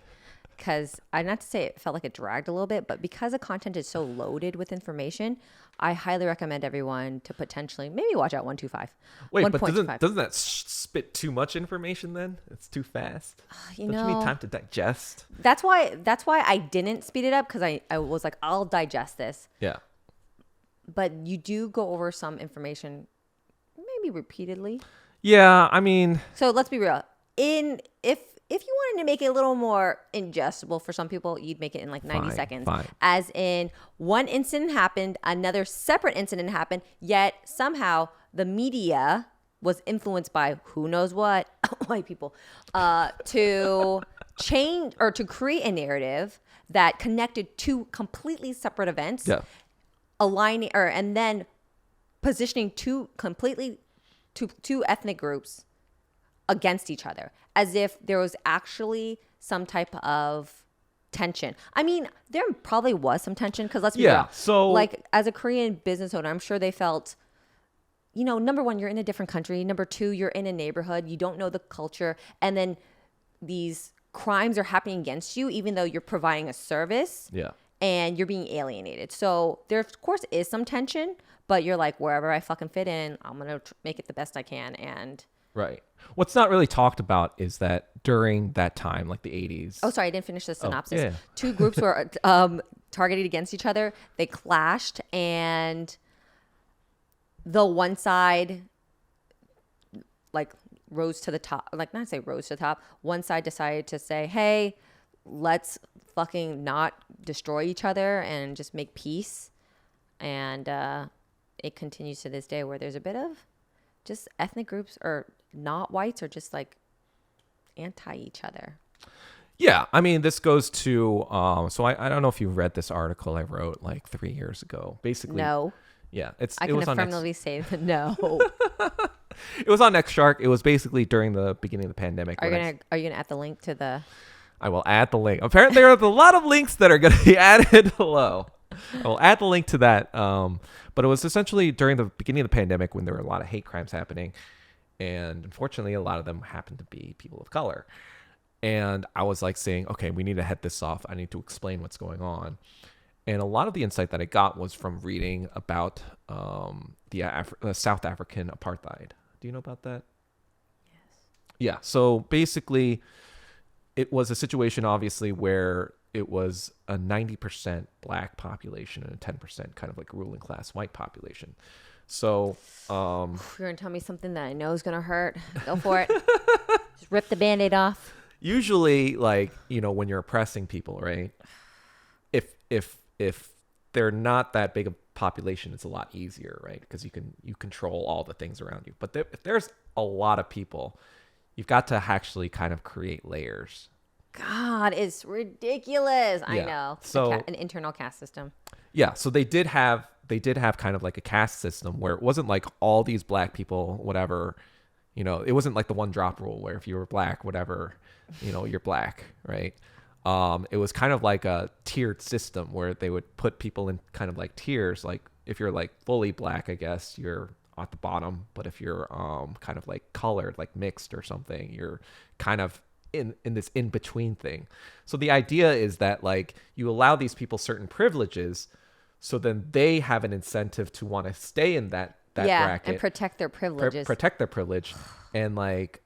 Because not to say it felt like it dragged a little bit, but because the content is so loaded with information, I highly recommend everyone to potentially maybe watch at 1.25. Wait, but doesn't that spit too much information then? It's too fast. Don't you need time to digest? That's why I didn't speed it up, because I was like, I'll digest this. Yeah. But you do go over some information maybe repeatedly. Yeah, I mean. So let's be real. If you wanted to make it a little more ingestible for some people, you'd make it in like 90 seconds. Fine. As in, one incident happened, another separate incident happened, yet somehow the media was influenced by who knows what, white people, to change or to create a narrative that connected two completely separate events, aligning and then positioning two ethnic groups against each other, as if there was actually some type of tension. I mean, there probably was some tension, because let's be real. So, like, as a Korean business owner, I'm sure they felt, number one, you're in a different country. Number two, you're in a neighborhood. You don't know the culture. And then these crimes are happening against you, even though you're providing a service. Yeah. And you're being alienated. So there, of course, is some tension, but you're like, wherever I fucking fit in, I'm going to make it the best I can. And right. What's not really talked about is that during that time, like the 80s. Oh, sorry, I didn't finish the synopsis. Yeah. Two groups were targeted against each other. They clashed, and the one side, like, rose to the top. Like, not say rose to the top. One side decided to say, hey, let's fucking not destroy each other and just make peace. And it continues to this day, where there's a bit of just ethnic groups or not whites or just like anti each other. Yeah, I mean, this goes to so I don't know if you read this article I wrote like 3 years ago. Basically, no. Yeah, I can affirmatively say no. It was on Next Shark. It was basically during the beginning of the pandemic. Are you gonna add the link to the? I will add the link. Apparently, there are a lot of links that are going to be added below. I will add the link to that. But it was essentially during the beginning of the pandemic when there were a lot of hate crimes happening. And unfortunately, a lot of them happened to be people of color. And I was like saying, okay, we need to head this off. I need to explain what's going on. And a lot of the insight that I got was from reading about the South African apartheid. Do you know about that? Yes. Yeah. So basically, it was a situation, obviously, where it was a 90% black population and a 10% kind of like ruling class white population. So you're going to tell me something that I know is going to hurt. Go for it. Just rip the Band-Aid off. Usually, like, you know, when you're oppressing people, right? If they're not that big a population, it's a lot easier, right? Because you control all the things around you. But if there's a lot of people, you've got to actually kind of create layers. God, it's ridiculous. I know. So an internal caste system. Yeah. So they did have kind of like a caste system where it wasn't like all these black people, whatever, you know, it wasn't like the one drop rule where if you were black, whatever, you know, you're black, right? It was kind of like a tiered system where they would put people in kind of like tiers. Like if you're like fully black, I guess you're at the bottom. But if you're kind of like colored, like mixed or something, you're kind of in this in between thing. So the idea is that like you allow these people certain privileges, so then they have an incentive to want to stay in that bracket and protect their privileges. Protect their privilege. And like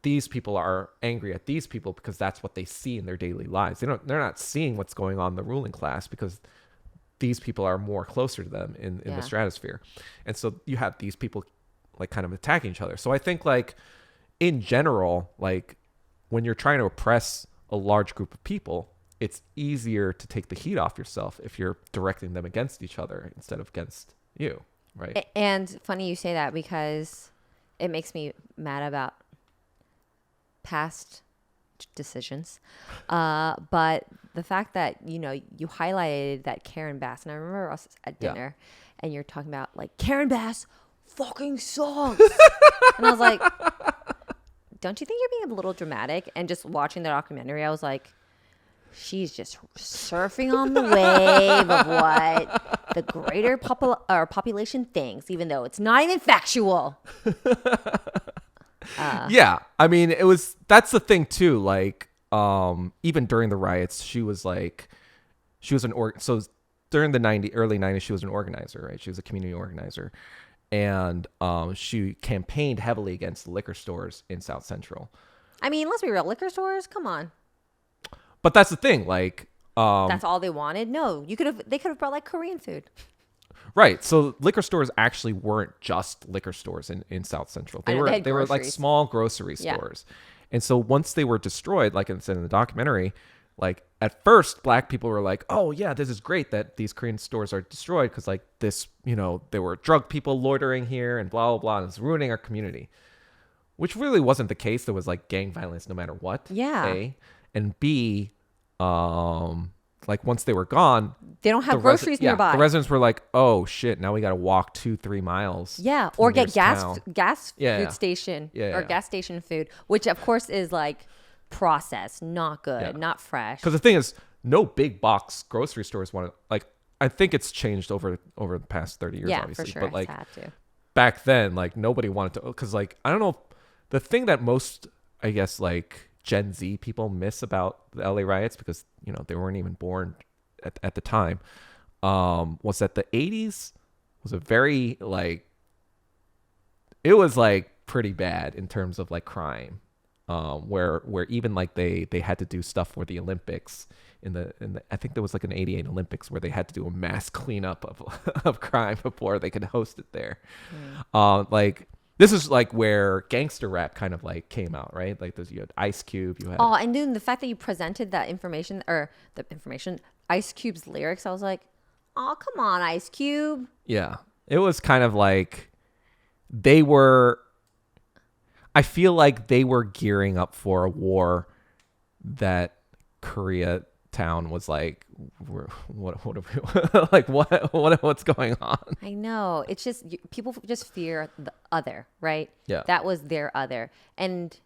these people are angry at these people because that's what they see in their daily lives. They're not seeing what's going on in the ruling class because these people are more closer to them in the stratosphere. And so you have these people like kind of attacking each other. So I think like in general, like when you're trying to oppress a large group of people, it's easier to take the heat off yourself if you're directing them against each other instead of against you, right? And funny you say that because it makes me mad about past decisions. But the fact that, you know, you highlighted that Karen Bass, and I remember us at dinner and you're talking about like Karen Bass fucking sucks. And I was like, don't you think you're being a little dramatic? And just watching the documentary, I was like, she's just surfing on the wave of what the greater population thinks, even though it's not even factual. Yeah, I mean, that's the thing too. Like, even during the riots, she was so during the early 90s, she was an organizer, right? She was a community organizer. And she campaigned heavily against the liquor stores in South Central. I mean, let's be real. Liquor stores, come on. But that's the thing. Like, that's all they wanted. No, they could have brought like Korean food. Right. So liquor stores actually weren't just liquor stores in South Central. They were like small grocery stores. And so once they were destroyed, like it said in the documentary, like at first black people were like, oh yeah, this is great that these Korean stores are destroyed because like this, you know, there were drug people loitering here and blah, blah, blah, and it's ruining our community, which really wasn't the case. There was like gang violence no matter what. Yeah. A. And B, like once they were gone, they don't have groceries nearby. The residents were like, oh shit, now we got to walk 2-3 miles. Yeah. Or get gas food station or gas station food, which of course is like processed, not good, not fresh. Because the thing is, no big box grocery stores want to, like, I think it's changed over the past 30 years, obviously. For sure. But like had to. Back then, like nobody wanted to, because like, I don't know, the thing that most, I guess, like Gen Z people miss about the LA riots, because, you know, they weren't even born at the time, was that the 80s was a very like, it was like pretty bad in terms of like crime. Where even like they had to do stuff for the Olympics in the I think there was like an 88 Olympics where they had to do a mass cleanup of crime before they could host it there. Like this is like where gangster rap kind of like came out, right? Like you had Ice Cube, you had and then the fact that you presented that information Ice Cube's lyrics, I was like, oh come on, Ice Cube. Yeah, it was kind of like I feel like they were gearing up for a war that Korea town was like, what are we, like what's going on? I know. It's just people just fear the other, right? Yeah. That was their other. And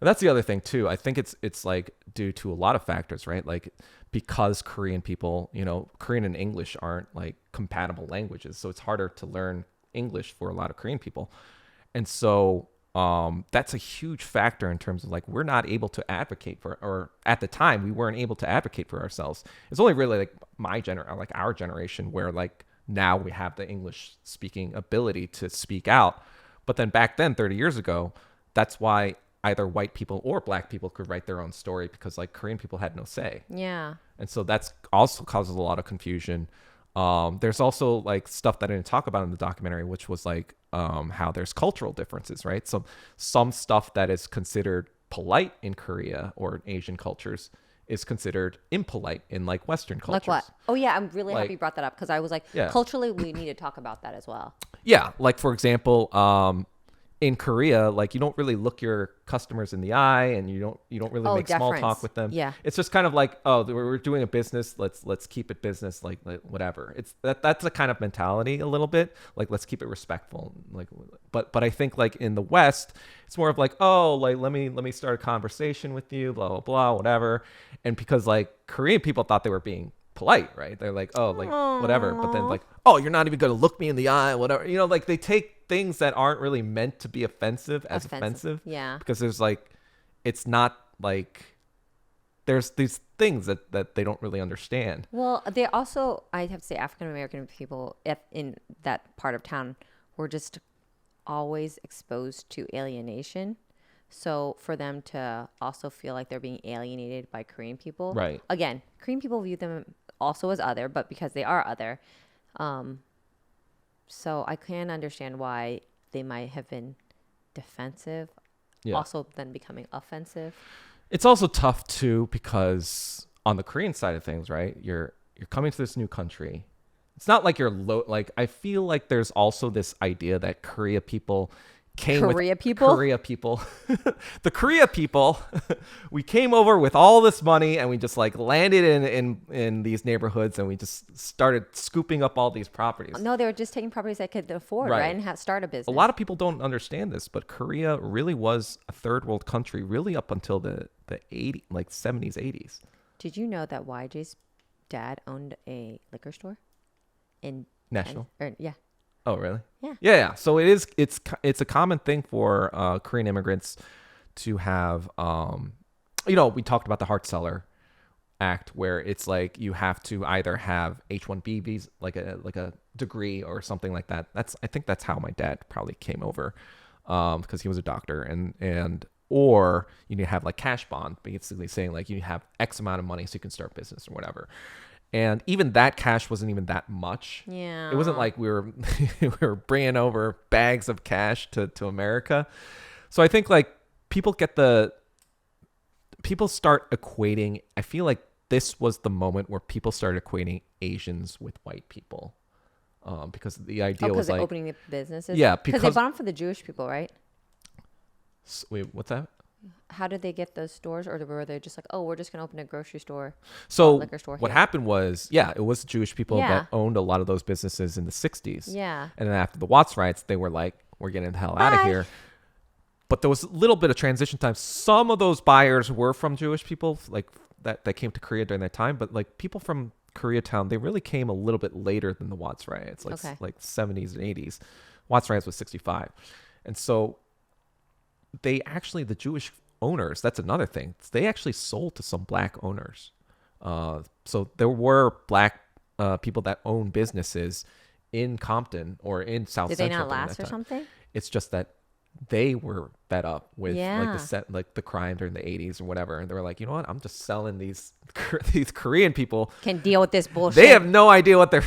that's the other thing too. I think it's like due to a lot of factors, right? Like because Korean people, Korean and English aren't like compatible languages, so it's harder to learn English for a lot of Korean people. And so that's a huge factor in terms of like we're not able to advocate for, or at the time we weren't able to advocate for ourselves. It's only really like like our generation where like now we have the English speaking ability to speak out. But then back then, 30 years ago, that's why either white people or black people could write their own story, because like Korean people had no say. Yeah. And so that's also causes a lot of confusion. There's also like stuff that I didn't talk about in the documentary, which was like how there's cultural differences, right? So some stuff that is considered polite in Korea or Asian cultures is considered impolite in like Western cultures. Like what? Oh yeah, I'm really happy you brought that up, because I was like, Yeah. culturally, we need to talk about that as well. Yeah, like for example, in Korea, like you don't really look your customers in the eye, and you don't really make small talk with them. Yeah. It's just kind of like, oh, we're doing a business, let's keep it business, like whatever. It's that's the kind of mentality a little bit, like let's keep it respectful, like but I think like in the West, it's more of like, oh, like let me start a conversation with you, blah blah blah, whatever. And because like Korean people thought they were being polite, right? They're like, oh, like whatever, but then like, oh, you're not even gonna look me in the eye, whatever, like they take things that aren't really meant to be offensive as offensive. Yeah. Because there's like, it's not like, there's these things that they don't really understand. Well, they also, I have to say, African American people in that part of town were just always exposed to alienation. So for them to also feel like they're being alienated by Korean people. Right. Again, Korean people view them also as other, but because they are other. So I can understand why they might have been defensive, also then becoming offensive. It's also tough too, because on the Korean side of things, right? You're coming to this new country. It's not like like I feel like there's also this idea that Korea people came Korea with people? Korea people. The Korea people, we came over with all this money and we just like landed in these neighborhoods and we just started scooping up all these properties. No, they were just taking properties they could afford, right? And start a business. A lot of people don't understand this, but Korea really was a third world country really up until the 80s, like 70s, 80s. Did you know that YJ's dad owned a liquor store in Nashville? Yeah. Oh, really? Yeah. Yeah. So it's a common thing for Korean immigrants to have, we talked about the Hart-Celler Act, where it's like you have to either have H-1B visa, like a degree or something like that. I think that's how my dad probably came over, because he was a doctor, or you need to have like cash bond, basically saying like you have X amount of money so you can start business or whatever. And even that cash wasn't even that much. Yeah. It wasn't like we were bringing over bags of cash to America. So I think like people start equating. I feel like this was the moment where people started equating Asians with white people. Because the idea was like opening businesses. Yeah, because they bought them for the Jewish people, right? Wait, what's that? How did they get those stores, or were they just like, oh, we're just gonna open a grocery store, liquor store? What happened was, it was Jewish people that owned a lot of those businesses in the 60s. Yeah. And then after the Watts riots, they were like, we're getting the hell out of here. But there was a little bit of transition time. Some of those buyers were from Jewish people, like that came to Korea during that time. But like people from Koreatown, they really came a little bit later than the Watts riots, like 70s and 80s. Watts riots was 65. And so the Jewish owners, that's another thing. They actually sold to some black owners. So there were black people that own businesses in Compton or in South Central. Did they not last or something? It's just that they were fed up with like the crime during the 80s or whatever, and they were like, you know what? I'm just selling these Korean people can deal with this bullshit. They have no idea what the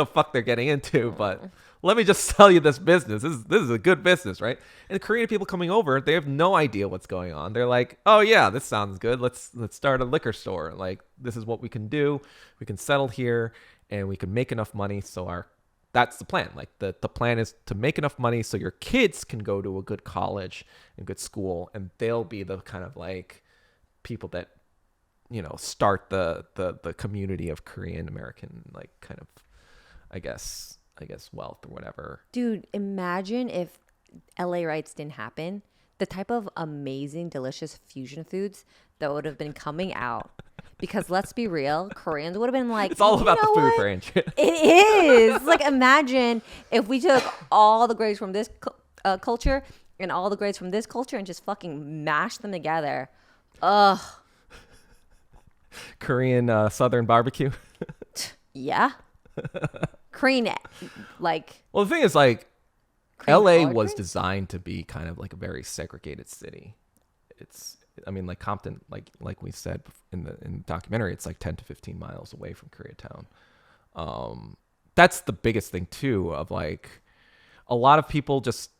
fuck they're getting into, but let me just sell you this business. This is a good business, right? And the Korean people coming over, they have no idea what's going on. They're like, oh yeah, this sounds good. Let's start a liquor store. Like, this is what we can do. We can settle here and we can make enough money. So that's the plan. Like the plan is to make enough money so your kids can go to a good college and good school, and they'll be the kind of like people that start the community of Korean American, like, kind of, I guess wealth or whatever. Dude, imagine if LA riots didn't happen. The type of amazing, delicious fusion foods that would have been coming out. Because let's be real, Koreans would have been like, it's all about the food, what? range. It is. Like, imagine if we took all the grades from this culture and all the grades from this culture and just fucking mashed them together. Ugh. Korean Southern barbecue. Yeah. Korean, like. Well, the thing is, like, Korean LA collard was greens? designed to be kind of like a very segregated city. Like Compton, like we said in the documentary, it's like 10 to 15 miles away from Koreatown. That's the biggest thing too, of like a lot of people just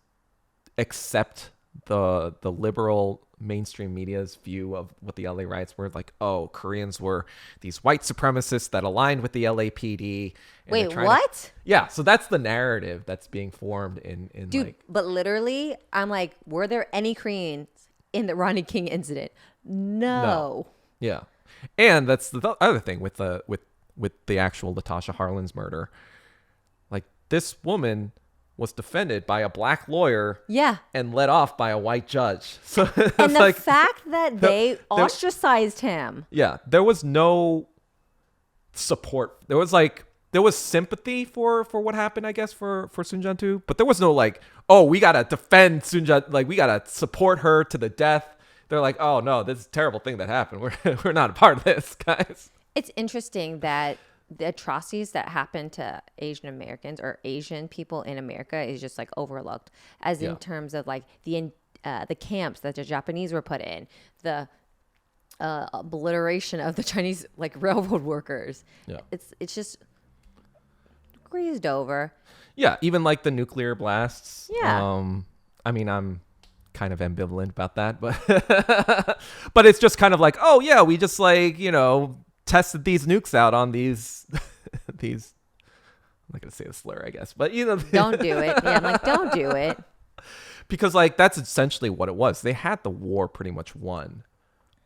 accept the liberal mainstream media's view of what the LA riots were. Like, oh, Koreans were these white supremacists that aligned with the LAPD. Wait, what? Yeah, so that's the narrative that's being formed in Dude, like. but literally, I'm like, were there any Koreans in the Ronnie King incident? No. Yeah, and that's the other thing with the actual Latasha Harlins murder. Like, this woman was defended by a black lawyer, Yeah. and let off by a white judge. So And the like, fact that they ostracized him. yeah, there was no support. There was sympathy for what happened, I guess, for Sun Jun-tu, but there was no like, oh, we gotta defend Sun Jun, like we gotta support her to the death. They're like, oh no, this is a terrible thing that happened. We're not a part of this, guys. It's interesting that the atrocities that happen to Asian Americans or Asian people in America is just like overlooked, as in terms of like the camps that the Japanese were put in, the obliteration of the Chinese like railroad workers. Yeah. It's just greased over. Yeah, even like the nuclear blasts. Yeah. I mean, I'm kind of ambivalent about that, but but it's just kind of like, oh yeah, we just like, tested these nukes out on these these, I'm not gonna say a slur, I guess, but Don't do it. Yeah, I'm like, don't do it. because like that's essentially what it was. They had the war pretty much won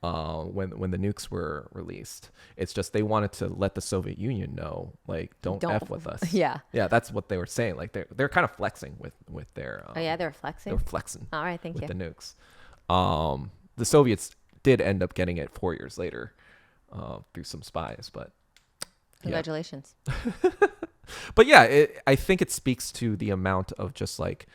when the nukes were released. It's just they wanted to let the Soviet Union know, like, don't F with us. Yeah. Yeah, that's what they were saying. Like they're kind of flexing with their Oh yeah, they were flexing. they were flexing All right, thank with you. the nukes. The Soviets did end up getting it 4 years later through some spies, but Congratulations. but yeah, I think it speaks to the amount of just like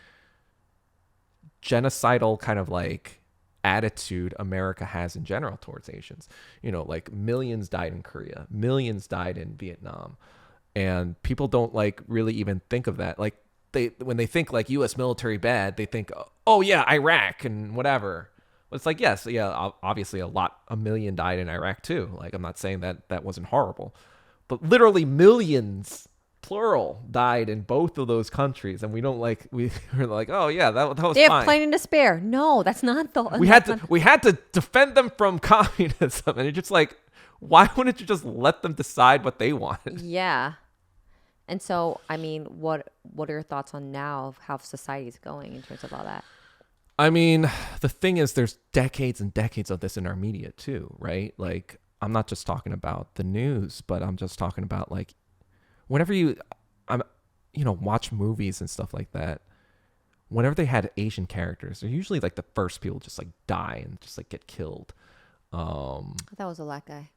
genocidal kind of like attitude America has in general towards Asians. Like millions died in Korea, millions died in Vietnam, and people don't like really even think of that. Like when they think like U.S. military bad, they think, oh yeah, Iraq and whatever. But it's like, yes, yeah, obviously a million died in Iraq too. Like, I'm not saying that wasn't horrible, but literally millions, plural, died in both of those countries, and we're like, oh yeah, that was They have fine. plain to spare. No, that's not the. We had to defend them from communism, and you're just like, why wouldn't you just let them decide what they wanted? Yeah. And so, I mean, what are your thoughts on now of how society is going in terms of all that? I mean, the thing is, there's decades and decades of this in our media too, right? Like, I'm not just talking about the news, but I'm just talking about like, whenever watch movies and stuff like that, whenever they had Asian characters, they're usually like the first people just like die and just like get killed. I thought it was a black guy.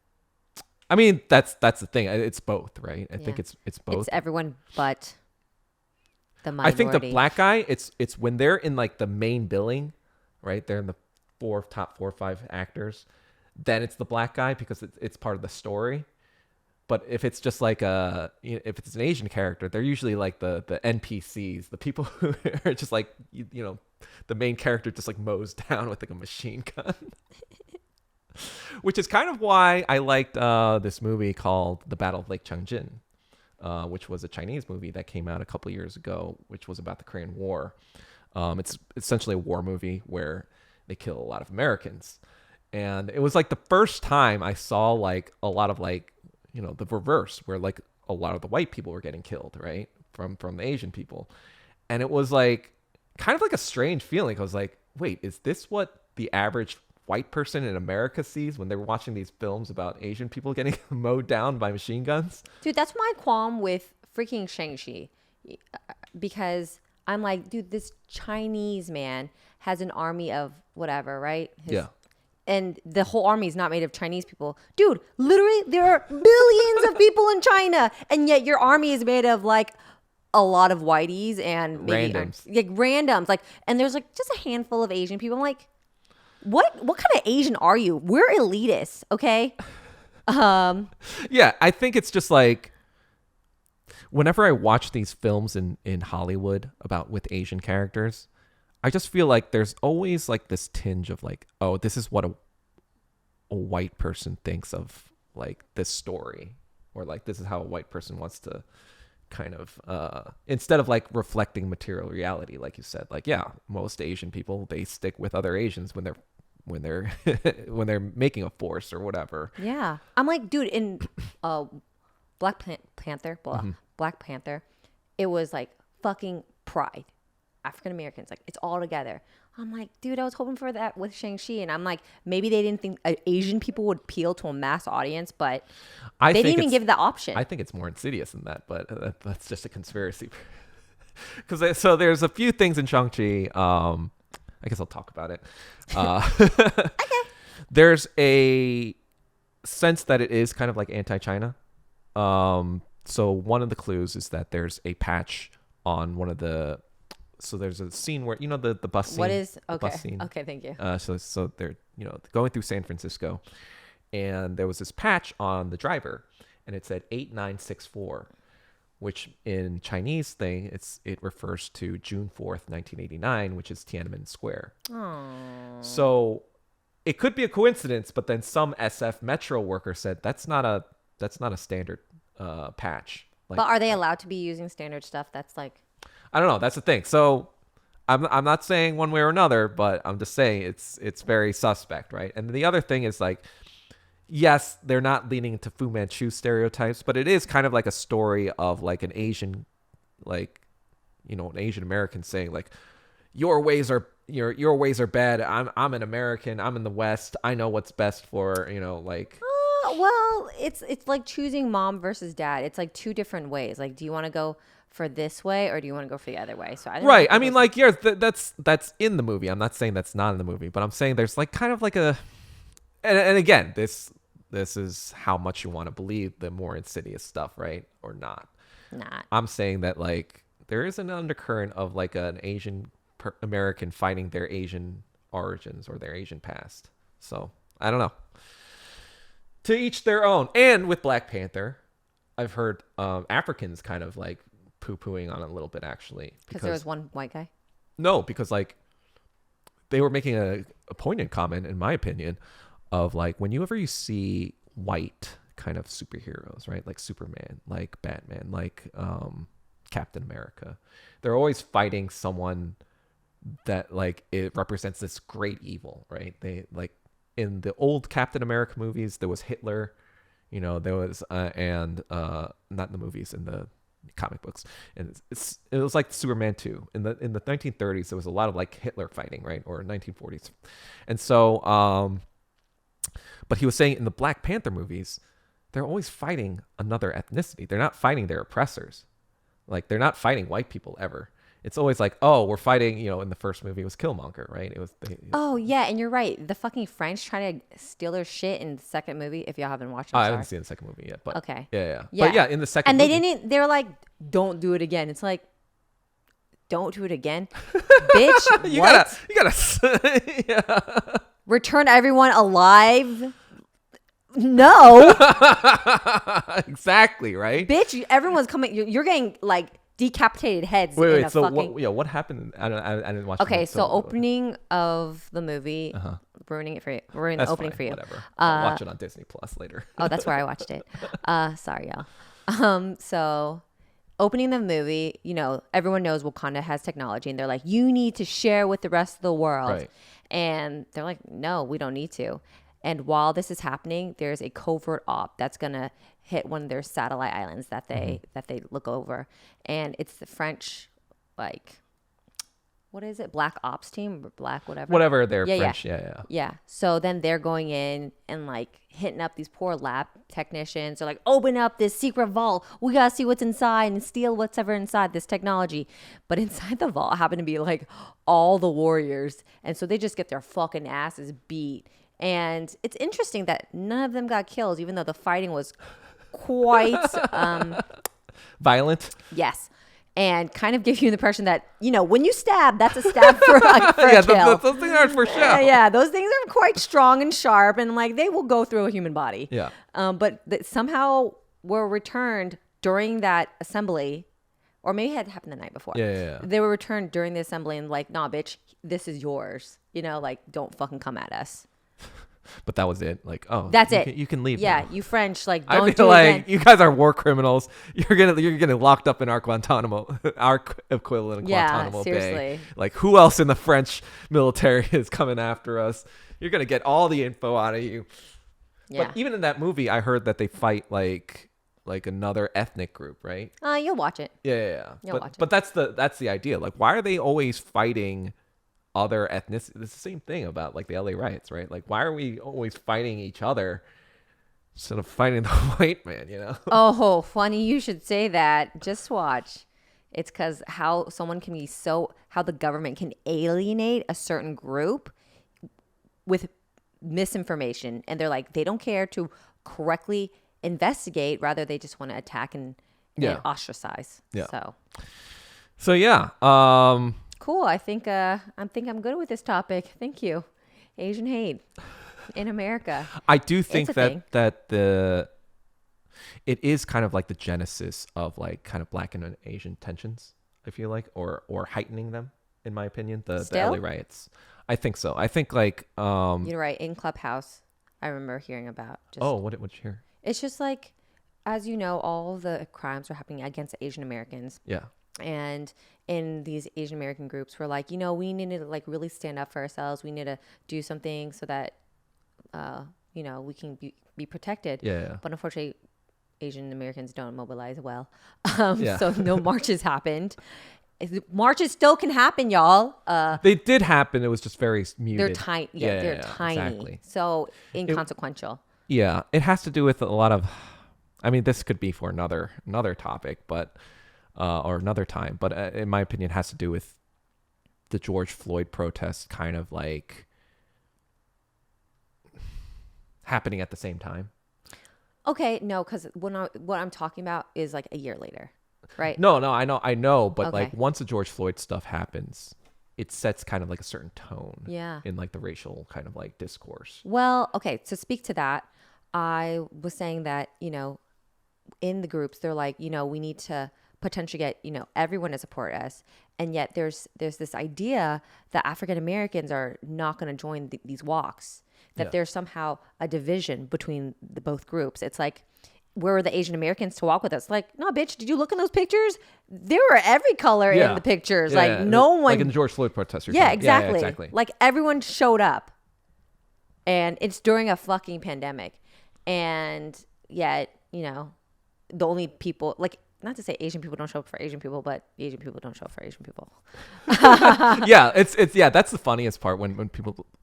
I mean, that's the thing. It's both, right? I think it's both. It's everyone but the minority. I think the black guy, it's when they're in like the main billing, right? They're in the top 4 or 5 actors. Then it's the black guy because it's part of the story. But if it's just like if it's an Asian character, they're usually like the NPCs, the people who are just like, the main character just like mows down with like a machine gun. Which is kind of why I liked this movie called The Battle of Lake Changjin, which was a Chinese movie that came out a couple years ago, which was about the Korean War. It's essentially a war movie where they kill a lot of Americans. And it was like the first time I saw like a lot of like, the reverse, where like a lot of the white people were getting killed, right? From the Asian people. And it was like kind of like a strange feeling. I was like, wait, is this what the average white person in America sees when they're watching these films about Asian people getting mowed down by machine guns. Dude, that's my qualm with freaking Shang-Chi. Because I'm like, dude, this Chinese man has an army of whatever, right? Yeah. And the whole army is not made of Chinese people. Dude, literally, there are billions of people in China. And yet your army is made of like a lot of whiteys and maybe randoms. Like, and there's like just a handful of Asian people. I'm like, what kind of Asian are you? We're elitists, okay? Yeah, I think it's just like, whenever I watch these films in Hollywood with Asian characters, I just feel like there's always like this tinge of like, oh, this is what a white person thinks of like this story, or like this is how a white person wants to kind of instead of like reflecting material reality, like you said, like, yeah, most Asian people, they stick with other Asians when they're when they're making a force or whatever. Yeah, I'm like, dude, in Black Panther, it was like fucking pride. African Americans, like, it's all together. I'm like, dude, I was hoping for that with Shang-Chi. And I'm like, maybe they didn't think Asian people would appeal to a mass audience, but they didn't even give the option. I think it's more insidious than that, but that's just a conspiracy. Because so there's a few things in Shang-Chi. I guess I'll talk about it. Okay. There's a sense that it is kind of like anti-China. So one of the clues is that there's a patch on one of the. So there's a scene where, the bus scene. What is okay? Bus scene. Okay, thank you. So they're going through San Francisco, and there was this patch on the driver, and it said 8964, which in Chinese thing it refers to June 4th, 1989, which is Tiananmen Square. Aww. So it could be a coincidence, but then some SF Metro worker said that's not a standard patch. Like, but are they allowed to be using standard stuff? That's like. I don't know. That's the thing. So I'm not saying one way or another, but I'm just saying it's very suspect, right? And the other thing is like, yes, they're not leaning into Fu Manchu stereotypes, but it is kind of like a story of like an Asian, like, an Asian American saying like, your ways are bad. I'm an American. I'm in the West. I know what's best for, like. Well, it's like choosing mom versus dad. It's like two different ways. Like, do you want to go for this way or do you want to go for the other way? So I right. I mean, like, yeah, that's in the movie. I'm not saying that's not in the movie, but I'm saying there's like kind of like a, and again, this is how much you want to believe the more insidious stuff, right? Or not. Not. I'm saying that like there is an undercurrent of like an Asian American fighting their Asian origins or their Asian past. So I don't know. To each their own. And with Black Panther, I've heard Africans kind of like poo-pooing on it a little bit, actually. Because there was one white guy? No, because like they were making a poignant comment, in my opinion, of like whenever you see white kind of superheroes, right? Like Superman, like Batman, like Captain America. They're always fighting someone that like it represents this great evil, right? They like in the old Captain America movies, there was Hitler, there was and not in the movies, in the comic books, and it was like Superman 2 in the 1930s. There was a lot of like Hitler fighting, right? Or 1940s, and so but he was saying in the Black Panther movies, they're always fighting another ethnicity. They're not fighting their oppressors. Like, they're not fighting white people ever. It's always like, oh, we're fighting, in the first movie it was Killmonger, right? It was. Oh, yeah, and you're right. The fucking French trying to steal their shit in the second movie, if y'all haven't watched it. I haven't seen the second movie yet, but. Okay. Yeah. But yeah, in the second movie. And they were like, don't do it again. It's like, don't do it again? Bitch, you what? gotta. Yeah. Return everyone alive? No. Exactly, right? Bitch, everyone's coming. You're getting, like, decapitated heads. Wait. So what happened? I didn't watch. Okay, so opening of the movie, ruining it for you. Ruining the opening for you. Whatever. I'll watch it on Disney Plus later. Oh, that's where I watched it. Sorry, y'all. So opening the movie, everyone knows Wakanda has technology, and they're like, you need to share with the rest of the world. Right. And they're like, no, we don't need to. And while this is happening, there's a covert op that's gonna hit one of their satellite islands that they look over, and it's the French, like, what is it? Black ops team or black whatever. Whatever they're Yeah, French. Yeah. Yeah. So then they're going in and like hitting up these poor lab technicians. They're like, open up this secret vault. We got to see what's inside and steal whatever inside this technology. But inside the vault happen to be like all the warriors. And so they just get their fucking asses beat. And it's interesting that none of them got killed, even though the fighting was quite Violent. yes. And kind of give you the impression that, you know, when you stab, that's a stab for a kill. Those things are for sure. Yeah, those things are quite strong and sharp, and like they will go through a human body. Yeah. But somehow were returned during that assembly, or maybe it had happened the night before. Yeah. They were returned during the assembly and like, nah, bitch, this is yours. You know, like don't fucking come at us. But that was it. Like, oh, that's it. You can leave. Yeah, now. you French, like I don't feel do it like again. you guys are war criminals. You're getting locked up in our Guantanamo, our equivalent of Guantanamo seriously. Bay. Like, who else in the French military is coming after us? You're gonna get all the info out of you. Yeah. But even in that movie, I heard that they fight like another ethnic group, right? You'll watch it. Yeah. You'll watch it. But that's the idea. Like, why are they always fighting other ethnicities? It's the same thing about like the LA riots, right? Like, why are we always fighting each other instead of fighting the white man, you know? Oh, funny you should say that. Just watch. It's because how the government can alienate a certain group with misinformation. And they're like, they don't care to correctly investigate. Rather, they just want to attack and ostracize. Yeah. So yeah. Cool. I think I'm good with this topic. Thank you. Asian hate in America. I do think It's a thing. that it is kind of like the genesis of like kind of black and Asian tensions, I feel like, or heightening them, in my opinion. The LA riots. I think so. I think like You're right. In Clubhouse, I remember hearing about. what did you hear? It's just like, as you know, all the crimes are happening against Asian Americans. Yeah. And in these Asian American groups, we're like, you know, we need to like really stand up for ourselves. We need to do something so that, you know, we can be protected. Yeah. But unfortunately, Asian Americans don't mobilize well. Yeah. So no marches happened. Marches still can happen, y'all. They did happen. It was just very muted. They're tiny. Yeah, they're tiny. Exactly. So inconsequential. Yeah. It has to do with a lot of, I mean, this could be for another topic, but or another time. But in my opinion, it has to do with the George Floyd protests kind of like happening at the same time. Okay, no, because what I'm talking about is like a year later, right? No, I know, but Okay. like once the George Floyd stuff happens, it sets kind of like a certain tone in like the racial kind of like discourse. Well, okay, to speak to that, I was saying that, you know, in the groups, they're like, you know, we need to potentially get, you know, everyone to support us. And yet there's this idea that African Americans are not going to join these walks, that there's somehow a division between both groups. It's like, where were the Asian Americans to walk with us? Like, no, bitch, did you look in those pictures? There were every color in the pictures. Like, no one. Like in the George Floyd protests. Yeah, exactly. Like, everyone showed up. And it's during a fucking pandemic. And yet, you know, the only people, like, not to say Asian people don't show up for Asian people, but Asian people don't show up for Asian people. Yeah, it's that's the funniest part when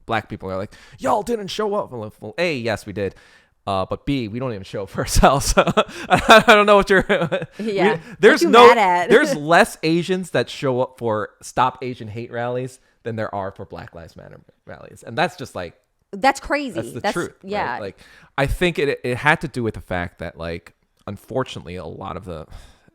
black people are like, y'all didn't show up. I'm like, well, A, yes, we did. But B, we don't even show up for ourselves. I don't know what you're. There's mad at? There's less Asians that show up for Stop Asian Hate rallies than there are for Black Lives Matter rallies, and that's just like that's crazy. That's the truth. Yeah. Right? Like, I think it had to do with the fact that, like, unfortunately, a lot of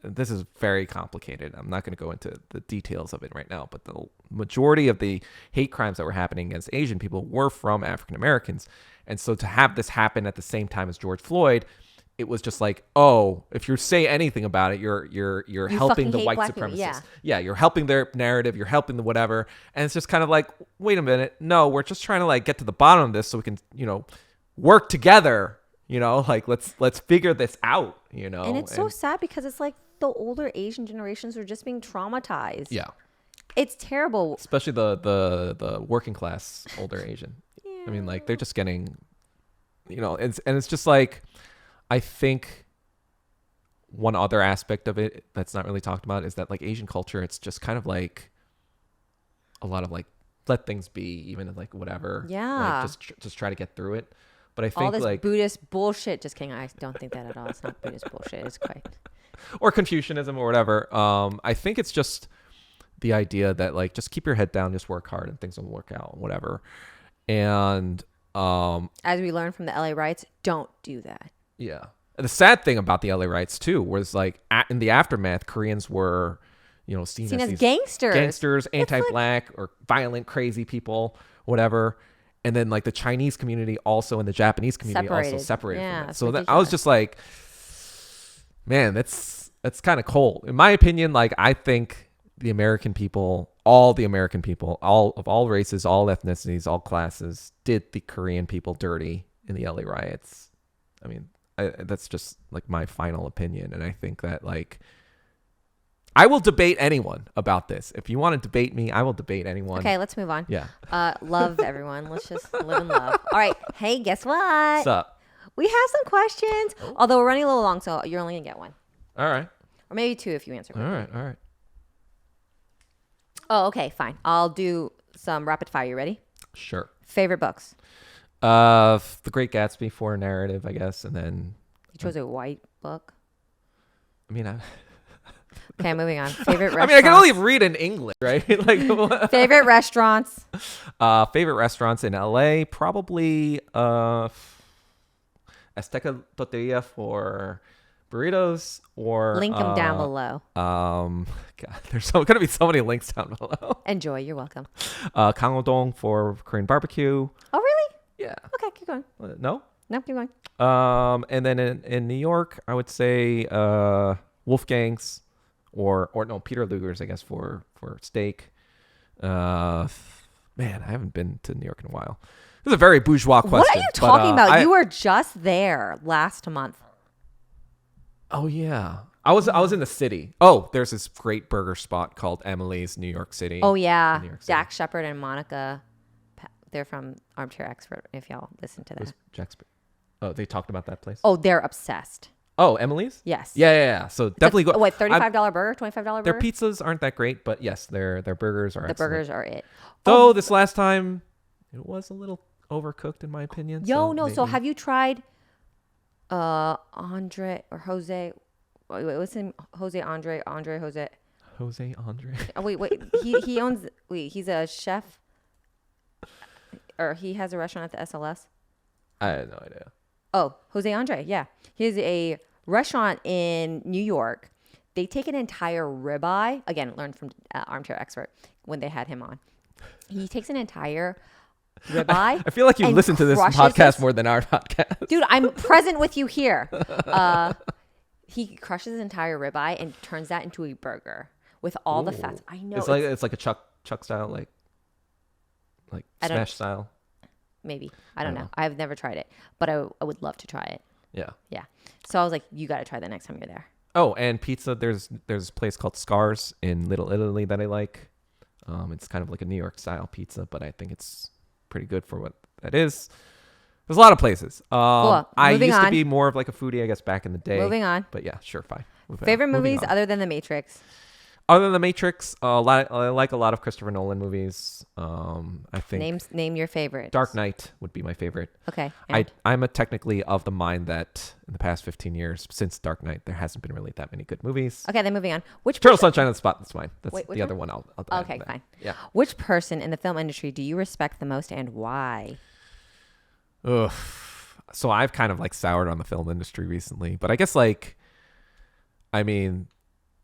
this is very complicated. I'm not going to go into the details of it right now, but the majority of the hate crimes that were happening against Asian people were from African Americans. And so to have this happen at the same time as George Floyd, it was just like, oh, if you say anything about it, you're helping the white supremacists. Yeah, you're helping their narrative, you're helping the whatever. And it's just kind of like, wait a minute, no, we're just trying to like get to the bottom of this so we can, you know, work together. You know, like let's figure this out, you know. And it's so sad because it's like the older Asian generations are just being traumatized. Yeah. It's terrible. Especially the working class older Asian. I mean, like, they're just getting, you know, and it's just like, I think one other aspect of it that's not really talked about is that, like, Asian culture, it's just kind of like, a lot of like let things be, even like whatever. Yeah. Like just try to get through it. But I think all this like Buddhist bullshit. Just kidding. I don't think that at all. It's not Buddhist bullshit. It's quite. or Confucianism or whatever. I think it's just the idea that like just keep your head down, just work hard, and things will work out, whatever. And as we learned from the LA riots, don't do that. Yeah. The sad thing about the LA riots too was like in the aftermath, Koreans were, seen as these gangsters, anti-black or violent, crazy people, whatever. And then like the Chinese community also and the Japanese community also separated from it. So I was just like, man, that's kind of cold. In my opinion, like I think the American people, all of all races, all ethnicities, all classes, did the Korean people dirty in the LA riots. I mean, that's just like my final opinion. And I think that like, I will debate anyone about this. If you want to debate me, I will debate anyone. Okay, let's move on. Yeah. Love everyone. Let's just live in love. All right. Hey, guess what? What's up? We have some questions. Oh. Although we're running a little long, so you're only going to get one. All right. Or maybe two if you answer quickly. All right. Oh, okay, fine. I'll do some rapid fire. You ready? Sure. Favorite books? The Great Gatsby for a narrative, I guess, and then you chose a white book. I mean, okay, moving on. Favorite restaurants? I mean, I can only read in English, right? Like favorite restaurants? Favorite restaurants in LA, probably Azteca Tortilla for burritos, or link them down below. God, there's gonna be so many links down below. Enjoy. You're welcome. Gangwon-dong for Korean barbecue. Oh, really? Yeah. Okay, keep going. No, keep going. And then in New York, I would say Wolfgang's or no, Peter Luger's, I guess, for steak. Man, I haven't been to New York in a while. This is a very bourgeois question. What are you talking about? You were just there last month. Oh yeah, I was in the city. Oh, there's this great burger spot called Emily's, New York City. Oh yeah, Jack Shepard and Monica. They're from Armchair Expert. If y'all listen to that. Oh, they talked about that place. Oh, they're obsessed. Oh, Emily's? Yes. Yeah. So definitely go. What, $35 burger, $25 burger? Their pizzas aren't that great, but yes, their burgers are. The burgers are it. Though this last time, it was a little overcooked in my opinion. So have you tried? Andre or Jose, what's his name? Jose Andre. Jose Andre. Oh, wait. He owns. He's a chef, or he has a restaurant at the SLS. I had no idea. Oh, Jose Andre. Yeah, he has a restaurant in New York. They take an entire ribeye. Again, learned from Armchair Expert when they had him on. He takes an entire ribeye. I feel like you listen to this podcast more than our podcast. Dude, I'm present with you here. He crushes his entire ribeye and turns that into a burger with all the fats. I know. It's like a Chuck style, like smash style. Maybe. I don't know. I've never tried it, but I would love to try it. Yeah. Yeah. So I was like, you got to try that next time you're there. Oh, and pizza. There's a place called Scars in Little Italy that I like. It's kind of like a New York style pizza, but I think it's pretty good for what that is. There's a lot of places. Cool. I used to be more of like a foodie, I guess, back in the day. Moving on. But yeah, sure, fine. Favorite movies other than The Matrix? Other than The Matrix, I like a lot of Christopher Nolan movies. I think name your favorite. Dark Knight would be my favorite. Okay. I'm technically of the mind that in the past 15 years since Dark Knight, there hasn't been really that many good movies. Okay, then moving on. Eternal Sunshine of the Spot. That's fine. That's the other one. I'll okay, fine. Yeah. Which person in the film industry do you respect the most and why? Ugh. So I've kind of like soured on the film industry recently, but I guess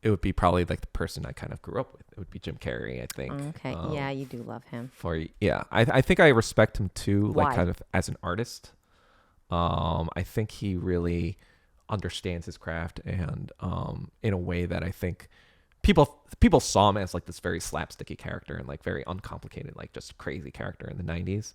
it would be probably like the person I kind of grew up with. It would be Jim Carrey, I think. Okay. Yeah, you do love him. I think I respect him too, Why? like kind of as an artist. I think he really understands his craft and in a way that I think people saw him as like this very slapsticky character and like very uncomplicated, like just crazy character in the 90s.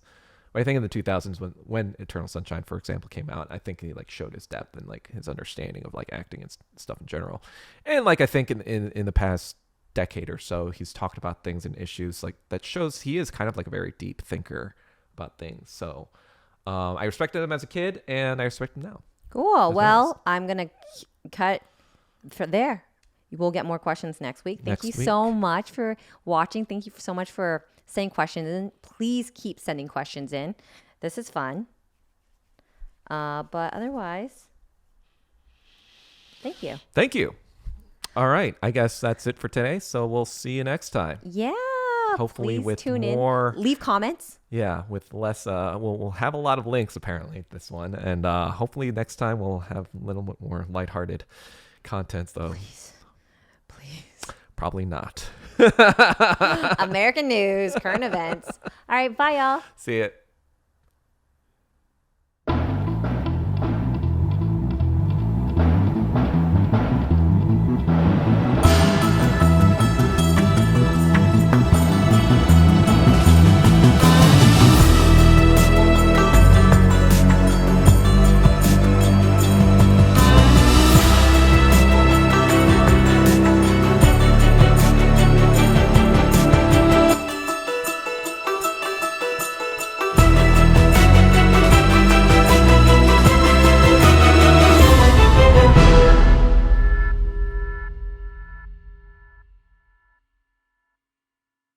But I think in the 2000s when Eternal Sunshine, for example, came out, I think he like showed his depth and like his understanding of like acting and stuff in general. And like I think in the past decade or so, he's talked about things and issues like that shows he is kind of like a very deep thinker about things. So I respected him as a kid and I respect him now. Cool. Well, I'm going to cut for there. We'll get more questions next week. Thank you so much for watching. Thank you so much for send questions in. Please keep sending questions in. This is fun. But otherwise, thank you. Thank you. All right. I guess that's it for today. So we'll see you next time. Yeah. Hopefully please with tune more. in. Leave comments. Yeah, with less. We'll have a lot of links apparently this one, and hopefully next time we'll have a little bit more lighthearted content though. Please. Probably not. American news, current events. All right. Bye, y'all. See it.